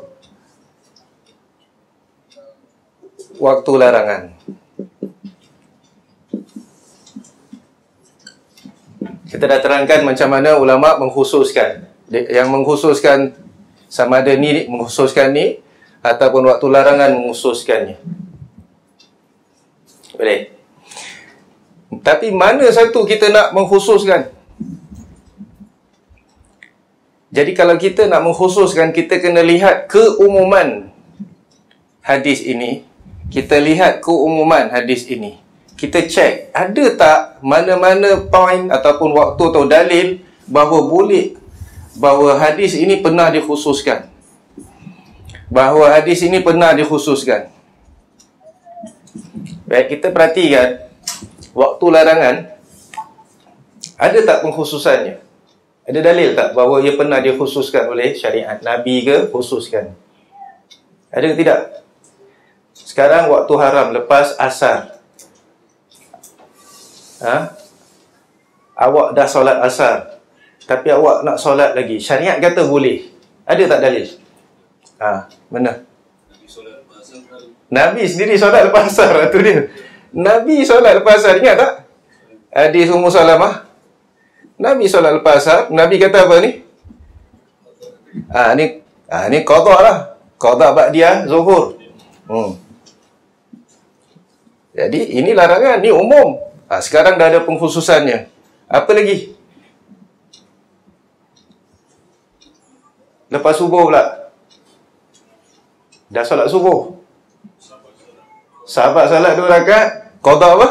waktu larangan. Kita dah terangkan macam mana ulama mengkhususkan. Yang mengkhususkan sama ada ni mengkhususkan ni, ataupun waktu larangan mengkhususkannya. Boleh. Tapi mana satu kita nak mengkhususkan? Jadi kalau kita nak mengkhususkan, kita kena lihat keumuman hadis ini. Kita lihat keumuman hadis ini. Kita cek, ada tak mana-mana point ataupun waktu atau dalil bahawa hadis ini pernah dikhususkan. Bahawa hadis ini pernah dikhususkan. Baik, kita perhatikan waktu larangan, ada tak pengkhususannya? Ada dalil tak bahawa ia pernah dikhususkan oleh syariat? Nabi ke khususkan? Ada ke tidak? Sekarang waktu haram lepas asar. Awak dah solat asar, tapi awak nak solat lagi. Syariat kata boleh. Ada tak dalil? Mana? Nabi sendiri solat lepas asar. Itu dia. Nabi solat lepas asar. Ingat tak? Hadis Ummu Salamah. Nabi solat lepas asar. Nabi kata apa ni? Ni qadha lah. Qadha ba'diyah zuhur. Jadi ini larangan, ni umum. Sekarang dah ada pengkhususannya. Apa lagi? Lepas subuh pula. Dah solat subuh. Sahabat salat 2 rakaat, qada apa?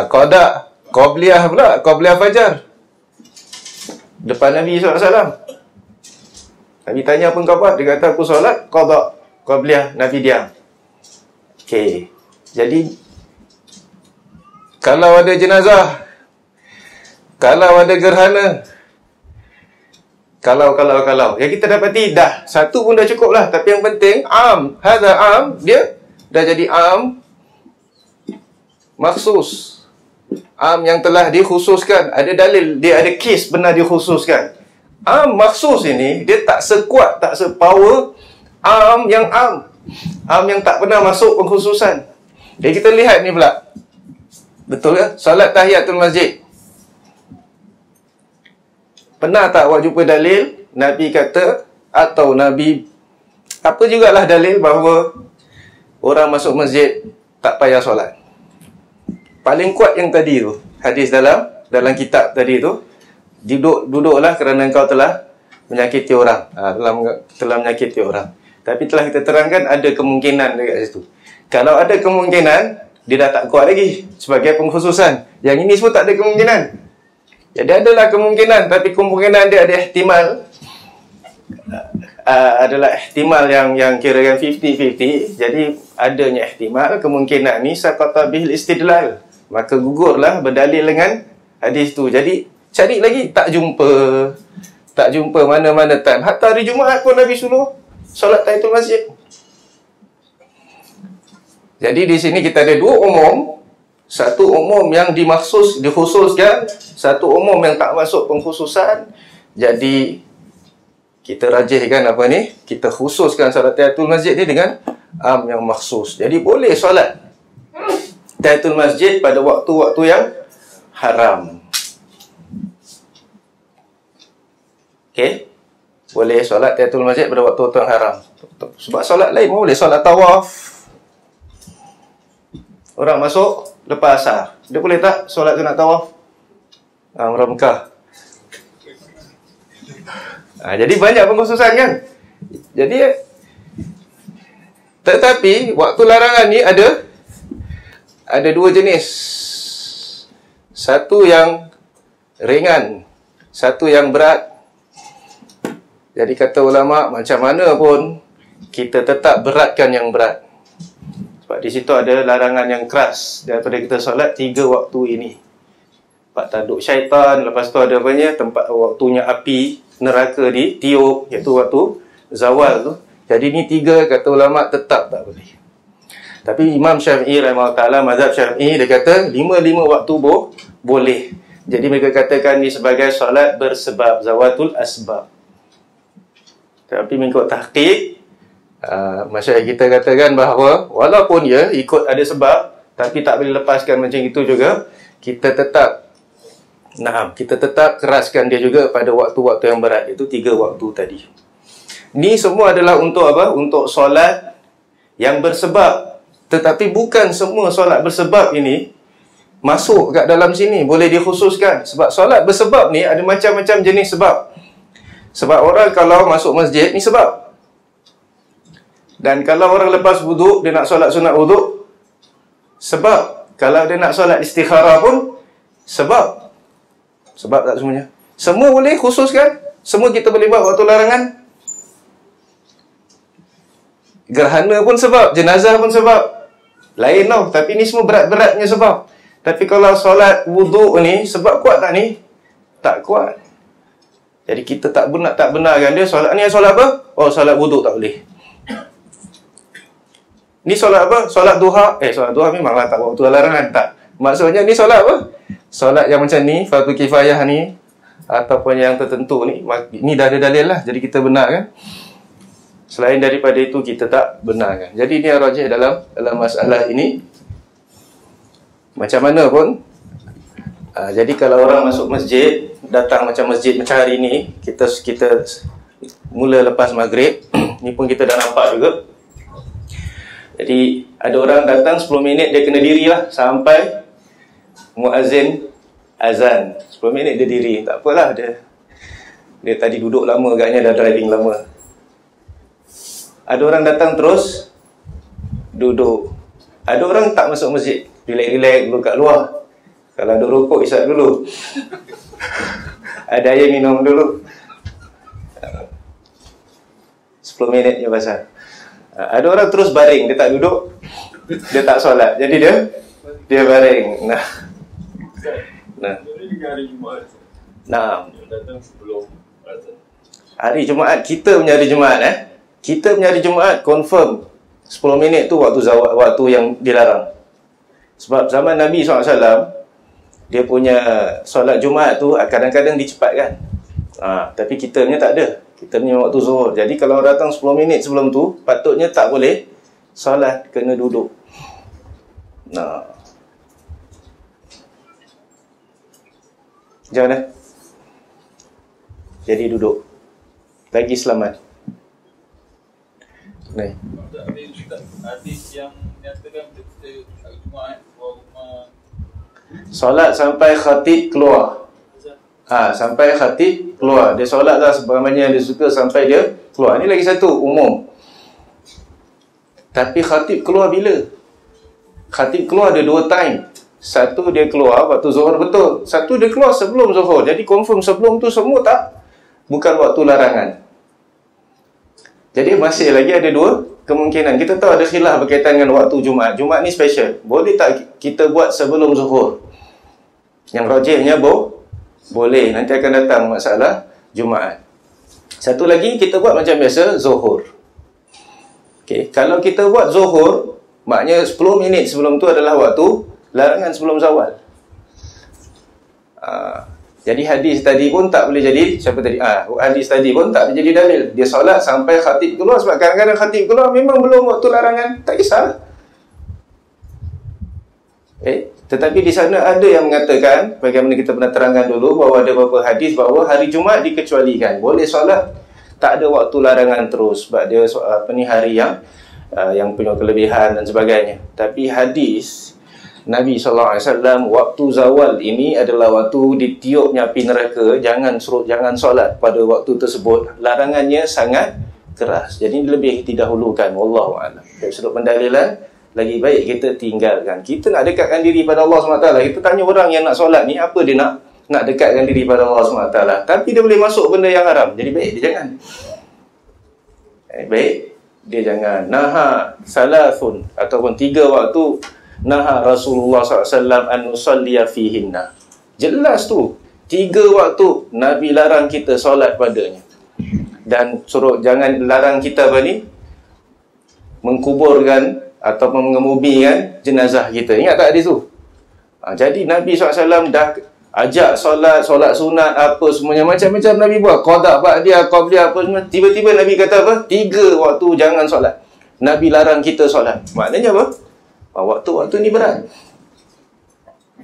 Qada qabliyah pula, qabliyah fajar. Depan Nabi SAW. Nabi tanya apa kau buat? Dia kata aku solat qada qabliyah. Nabi diam. Okey. Jadi kalau ada jenazah, kalau ada gerhana, kalau yang kita dapati dah satu pun dah cukup lah. Tapi yang penting hadza dia dah jadi maksus, yang telah dikhususkan. Ada dalil, dia ada kes benar dikhususkan. Maksus ini dia tak sekuat, tak sepower yang tak pernah masuk pengkhususan. Jadi kita lihat ni pula, betul ke? Salat tahiyatul masjid, pernah tak awak jumpa dalil Nabi kata, atau Nabi apa jugalah dalil bahawa orang masuk masjid tak payah solat? Paling kuat yang tadi tu, hadis dalam kitab tadi tu, duduklah kerana engkau telah menyakiti orang. Telah menyakiti orang. Tapi telah kita terangkan ada kemungkinan dekat situ. Kalau ada kemungkinan, dia dah tak kuat lagi sebagai pengkhususan. Yang ini semua tak ada kemungkinan. Jadi adalah kemungkinan, tapi kemungkinan dia ada ihtimal, adalah ihtimal yang kira-kira 50-50. Jadi adanya ihtimal, kemungkinan ni saqata bihil istidlal, maka gugurlah berdalil dengan hadis tu. Jadi cari lagi, tak jumpa mana-mana time. Hatta hari Jumaat pun Nabi suruh solat tahiyatul masjid. Jadi di sini kita ada dua umum. Satu umum yang dikhususkan, satu umum yang tak masuk pengkhususan. Jadi kita rajihkan apa ni? Kita khususkan solat tahiyatul masjid ni dengan am yang makhsus. Jadi boleh solat tahiyatul masjid pada waktu-waktu yang haram. Okey? Boleh solat tahiyatul masjid pada waktu-waktu yang haram. Sebab solat lain boleh, solat tawaf. Orang masuk lepas asar, dia boleh tak solat sunat tawaf? Umrah Mekah. Jadi banyak pengkhususan kan? Jadi tetapi waktu larangan ni ada dua jenis. Satu yang ringan, satu yang berat. Jadi kata ulama, macam mana pun kita tetap beratkan yang berat. Sebab di situ ada larangan yang keras daripada kita solat 3 waktu ini. Tempat tanduk syaitan, lepas tu ada apanya, tempat waktunya api neraka ditiup, iaitu waktu zawal tu. Jadi ni 3 kata ulama tetap tak boleh. Tapi Imam Syafi'i rahimahullah ta'ala, mazhab Syafi'i, dia kata 5 waktu boleh. Jadi mereka katakan ni sebagai solat bersebab, zawatul asbab. Tapi mengikut tahqiq, masyarakat kita katakan bahawa walaupun ya ikut ada sebab, tapi tak boleh lepaskan macam itu juga. Kita tetap keraskan dia juga pada waktu-waktu yang berat, itu 3 waktu tadi. Ni semua adalah untuk apa? Untuk solat yang bersebab. Tetapi bukan semua solat bersebab ini masuk kat dalam sini, boleh dikhususkan. Sebab solat bersebab ni ada macam-macam jenis sebab. Sebab orang kalau masuk masjid ni sebab. Dan kalau orang lepas wuduk, dia nak solat sunat wuduk, sebab. Kalau dia nak solat istikharah pun, sebab. Sebab tak semuanya. Semua boleh khususkan. Semua kita boleh buat waktu larangan. Gerhana pun sebab, jenazah pun sebab. Lain tau, tapi ni semua berat-beratnya sebab. Tapi kalau solat wuduk ni, sebab kuat tak ni? Tak kuat. Jadi kita tak benarkan dia. Solat ni solat apa? Oh, solat wuduk tak boleh. Ni solat apa? Solat duha. Solat duha memanglah tak waktu larangan. Tak. Maksudnya ni solat apa? Solat yang macam ni, fardu kifayah ni, ataupun yang tertentu ni, ni dah ada dalil lah. Jadi kita benarkan. Selain daripada itu, kita tak benarkan. Jadi ni yang rajih dalam masalah ini. Macam mana pun. Jadi kalau orang masuk masjid, datang macam masjid macam hari ni, kita mula lepas maghrib. Ni pun kita dah nampak juga. Jadi ada orang datang 10 minit, dia kena diri lah sampai muazzin azan. 10 minit dia diri. Tak apalah, dia tadi duduk lama agaknya, dah driving lama. Ada orang datang terus duduk. Ada orang tak masuk masjid, relax-relax dulu kat luar. Kalau ada rokok, isap dulu. Ada air minum dulu. 10 minit je pasal. Ada orang terus baring, dia tak duduk, dia tak solat. Jadi dia baring. Nah. Hari Jumaat. Nah. Datang sebelum azan. Hari Jumaat, kita punya hari Jumaat Kita punya hari Jumaat confirm 10 minit tu waktu yang dilarang. Sebab zaman Nabi SAW, dia punya solat Jumaat tu kadang-kadang dicepatkan. Tapi kita punya tak ada. Kita punya waktu zuhur. Jadi kalau datang 10 minit sebelum tu, patutnya tak boleh solat, kena duduk. Nah. Macam mana? Jadi duduk. Lagi selamat. Ni. Hadis yang nyatakan kita Jumaat rumah solat sampai khatib keluar. Sampai khatib keluar. Dia solat lah sebagaimana yang dia suka sampai dia keluar. Ini lagi satu umum. Tapi khatib keluar bila? Khatib keluar ada 2 time. Satu dia keluar waktu zuhur betul. Satu dia keluar sebelum zuhur. Jadi confirm sebelum tu semua bukan waktu larangan. Jadi masih lagi ada dua kemungkinan. Kita tahu ada khilaf berkaitan dengan waktu Jumaat. Jumaat ni special. Boleh tak kita buat sebelum zuhur? Yang rajihnya boleh. Nanti akan datang masalah Jumaat. Satu lagi kita buat macam biasa, zuhur. Okay. Kalau kita buat zuhur, maknanya 10 minit sebelum tu adalah waktu larangan sebelum zawal. Jadi hadis tadi pun tak boleh jadi, hadis tadi pun tak boleh jadi dalil. Dia solat sampai khatib keluar, sebab kadang-kadang khatib keluar memang belum waktu larangan, tak kisah. Tetapi di sana ada yang mengatakan, bagaimana kita pernah terangkan dulu, bahawa ada beberapa hadis bahawa hari Jumaat dikecualikan, boleh solat, tak ada waktu larangan terus, sebab dia hari yang punya kelebihan dan sebagainya. Tapi hadis Nabi SAW, waktu zawal ini adalah waktu ditiupnya api neraka, jangan solat pada waktu tersebut. Larangannya sangat keras, jadi lebih didahulukan. Wallahu a'lam. Dari sudut pendalilan, lagi baik kita tinggalkan. Kita nak dekatkan diri pada Allah SWT. Kita tanya orang yang nak solat ni, apa dia nak dekatkan diri pada Allah SWT. Tapi dia boleh masuk benda yang haram, jadi baik dia jangan. Baik dia jangan. Naha salasun, ataupun 3 waktu naha Rasulullah SAW an nusalliya fihinna. Jelas tu 3 waktu Nabi larang kita solat padanya. Dan suruh jangan larang kita mengkuburkan atau mengemumikan jenazah kita. Ingat tak hadis tu? Jadi Nabi SAW dah ajak solat sunat, apa semuanya, macam-macam Nabi buat, qada, ba'diyah, qabliyah, apa semua. Tiba-tiba Nabi kata apa? 3 waktu jangan solat. Nabi larang kita solat. Maknanya apa? Waktu-waktu ni berat.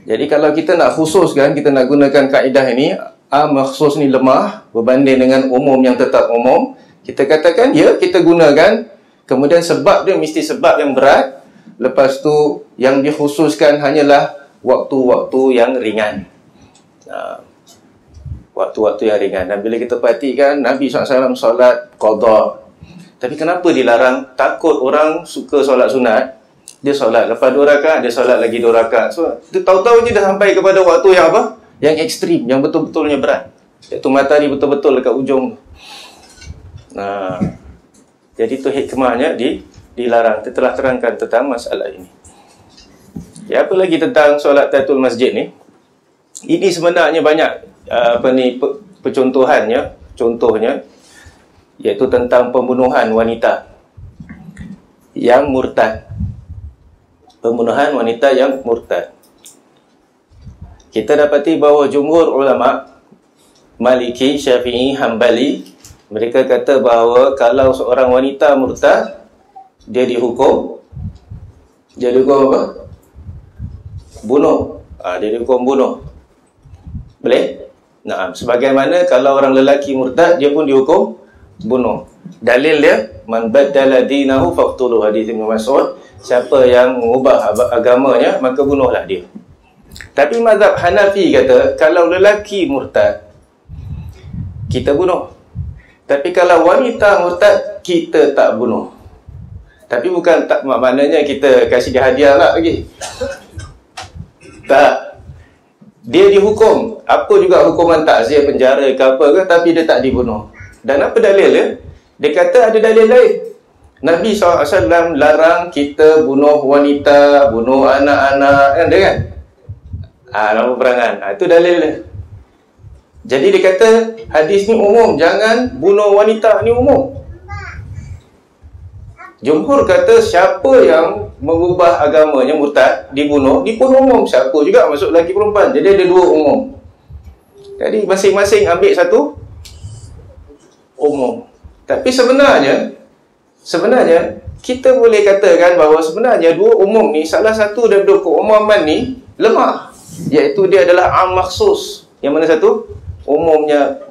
Jadi kalau kita nak khususkan, kita nak gunakan kaedah ini, makhsus ni lemah berbanding dengan umum yang tetap umum, kita katakan ya, kita gunakan. Kemudian sebab dia mesti sebab yang berat. Lepas tu yang dikhususkan hanyalah waktu-waktu yang ringan. Waktu-waktu yang ringan. Dan bila kita perhatikan Nabi SAW solat qada, tapi kenapa dilarang? Takut orang suka solat sunat, dia solat lepas 2 rakaat, dia solat lagi 2 rakaat. So, dia tahu-tahu je dah sampai kepada waktu yang apa? Yang ekstrim, yang betul-betulnya berat. Iaitu matahari betul-betul dekat ujung. Jadi tu hikmahnya dilarang. Kita telah terangkan tentang masalah ini. Apa lagi tentang solat tahiyatul masjid ni? Ini sebenarnya banyak contohnya, iaitu tentang pembunuhan wanita yang murtad. Pembunuhan wanita yang murtad. Kita dapati bahawa jumhur ulama Maliki, Syafi'i, Hambali, mereka kata bahawa kalau seorang wanita murtad, dia dihukum apa? Bunuh. Dia dihukum bunuh. Boleh? Sebagaimana kalau orang lelaki murtad, dia pun dihukum bunuh. Dalil dia, man baddala dinahu faqtuluhu, hadis Ibn Mas'ud. Siapa yang mengubah agamanya, maka bunuhlah dia. Tapi mazhab Hanafi kata, kalau lelaki murtad, kita bunuh. Tapi kalau wanita murtad, kita tak bunuh. Tapi bukan tak maknanya kita kasih dia hadiah lah lagi. Tak. Dia dihukum. Apa juga hukuman takzir, penjara ke apa ke, tapi dia tak dibunuh. Dan apa dalil dia? Dia kata ada dalil lain. Nabi SAW larang kita bunuh wanita, bunuh anak-anak, kan? Dalam peperangan. Itu dalil dia. Jadi dia kata hadis ni umum, jangan bunuh wanita ni umum. Jumhur kata siapa yang mengubah agamanya murtad, dibunuh umum. Siapa juga masuk lelaki perempuan. Jadi ada 2 umum. Jadi masing-masing ambil satu umum. Tapi sebenarnya kita boleh katakan bahawa sebenarnya 2 umum ni, salah satu daripada keumuman ni lemah, iaitu dia adalah am makhsus. Yang mana satu? Umumnya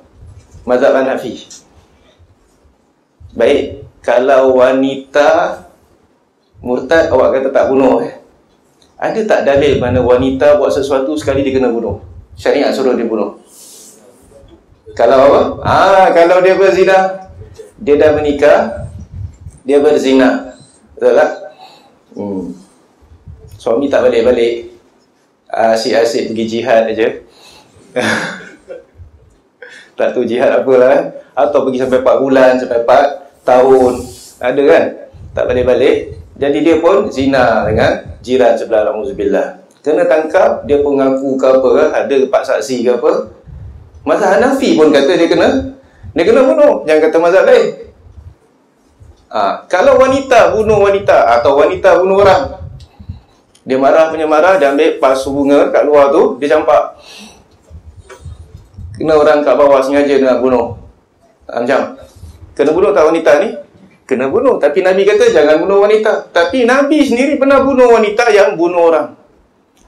mazhab Hanafi. Baik, kalau wanita murtad awak kata tak bunuh, ada tak dalil mana wanita buat sesuatu sekali dia kena bunuh? Syariat suruh dia bunuh. Kalau apa? Kalau dia berzina, dia dah menikah, dia berzina, betul tak? Suami tak balik-balik, asyik-asyik pergi jihad aja. Tak tahu jihad apalah kan? Atau pergi sampai 4 bulan, sampai 4 tahun. Ada kan? Tak balik-balik. Jadi dia pun zina dengan jiran sebelah, alhamdulillah. Kena tangkap, dia pun ngaku ke apa kan? Ada 4 saksi ke apa? Mazhab Hanafi pun kata dia kena bunuh. Jangan kata mazhab lain. Kalau wanita bunuh wanita atau wanita bunuh orang, dia marah punya marah, dia ambil pasu bunga kat luar tu, dia campak. Kena orang kat bawah sengaja nak bunuh. Macam, kena bunuh tak wanita ni? Kena bunuh. Tapi Nabi kata jangan bunuh wanita. Tapi Nabi sendiri pernah bunuh wanita yang bunuh orang.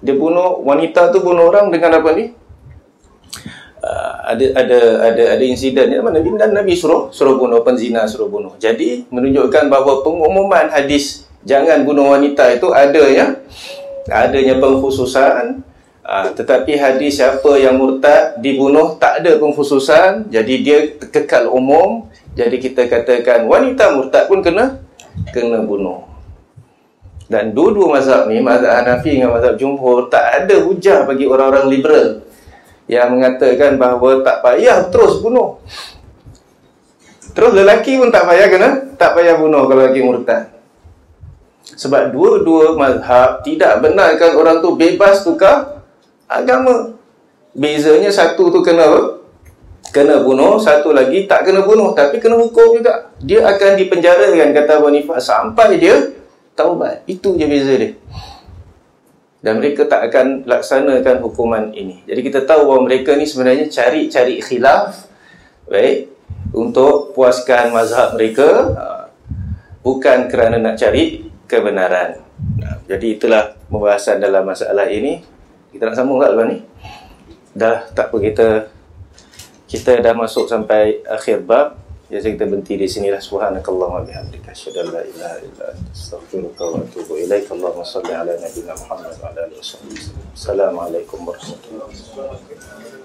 Dia bunuh wanita tu, bunuh orang dengan apa ni? Ada insiden ni, Nabi suruh bunuh penzina, suruh bunuh. Jadi menunjukkan bahawa pengumuman hadis jangan bunuh wanita itu adanya pengkhususan. Tetapi hadis siapa yang murtad dibunuh tak ada pengkhususan, jadi dia kekal umum. Jadi kita katakan wanita murtad pun kena bunuh. Dan dua-dua mazhab ni, mazhab Hanafi dengan mazhab Jumhur, tak ada hujah bagi orang-orang liberal yang mengatakan bahawa tak payah terus bunuh. Terus lelaki pun tak payah bunuh kalau lelaki murtad. Sebab dua-dua mazhab tidak benarkan orang tu bebas tukar agama. Bezanya satu tu kena bunuh, satu lagi tak kena bunuh, tapi kena hukum juga. Dia akan dipenjarakan, kata Abu Hanifah, sampai dia taubat. Itu je beza dia. Dan mereka tak akan laksanakan hukuman ini. Jadi kita tahu bahawa mereka ni sebenarnya cari khilaf, baik, untuk puaskan mazhab mereka, bukan kerana nak cari kebenaran. Jadi itulah pembahasan dalam masalah ini. Kita nak sambung tak lepas ni? Dah tak apa, kita dah masuk sampai akhir bab. Jadi kita berhenti di sinilah. Subhanakallahumma bihamdika asyhadu an la ilaha illa anta astaghfiruka wa atubu ilaik. Allahumma shalli ala nabiyyina Muhammad wa ala alihi wasallam. Assalamualaikum warahmatullahi wabarakatuh.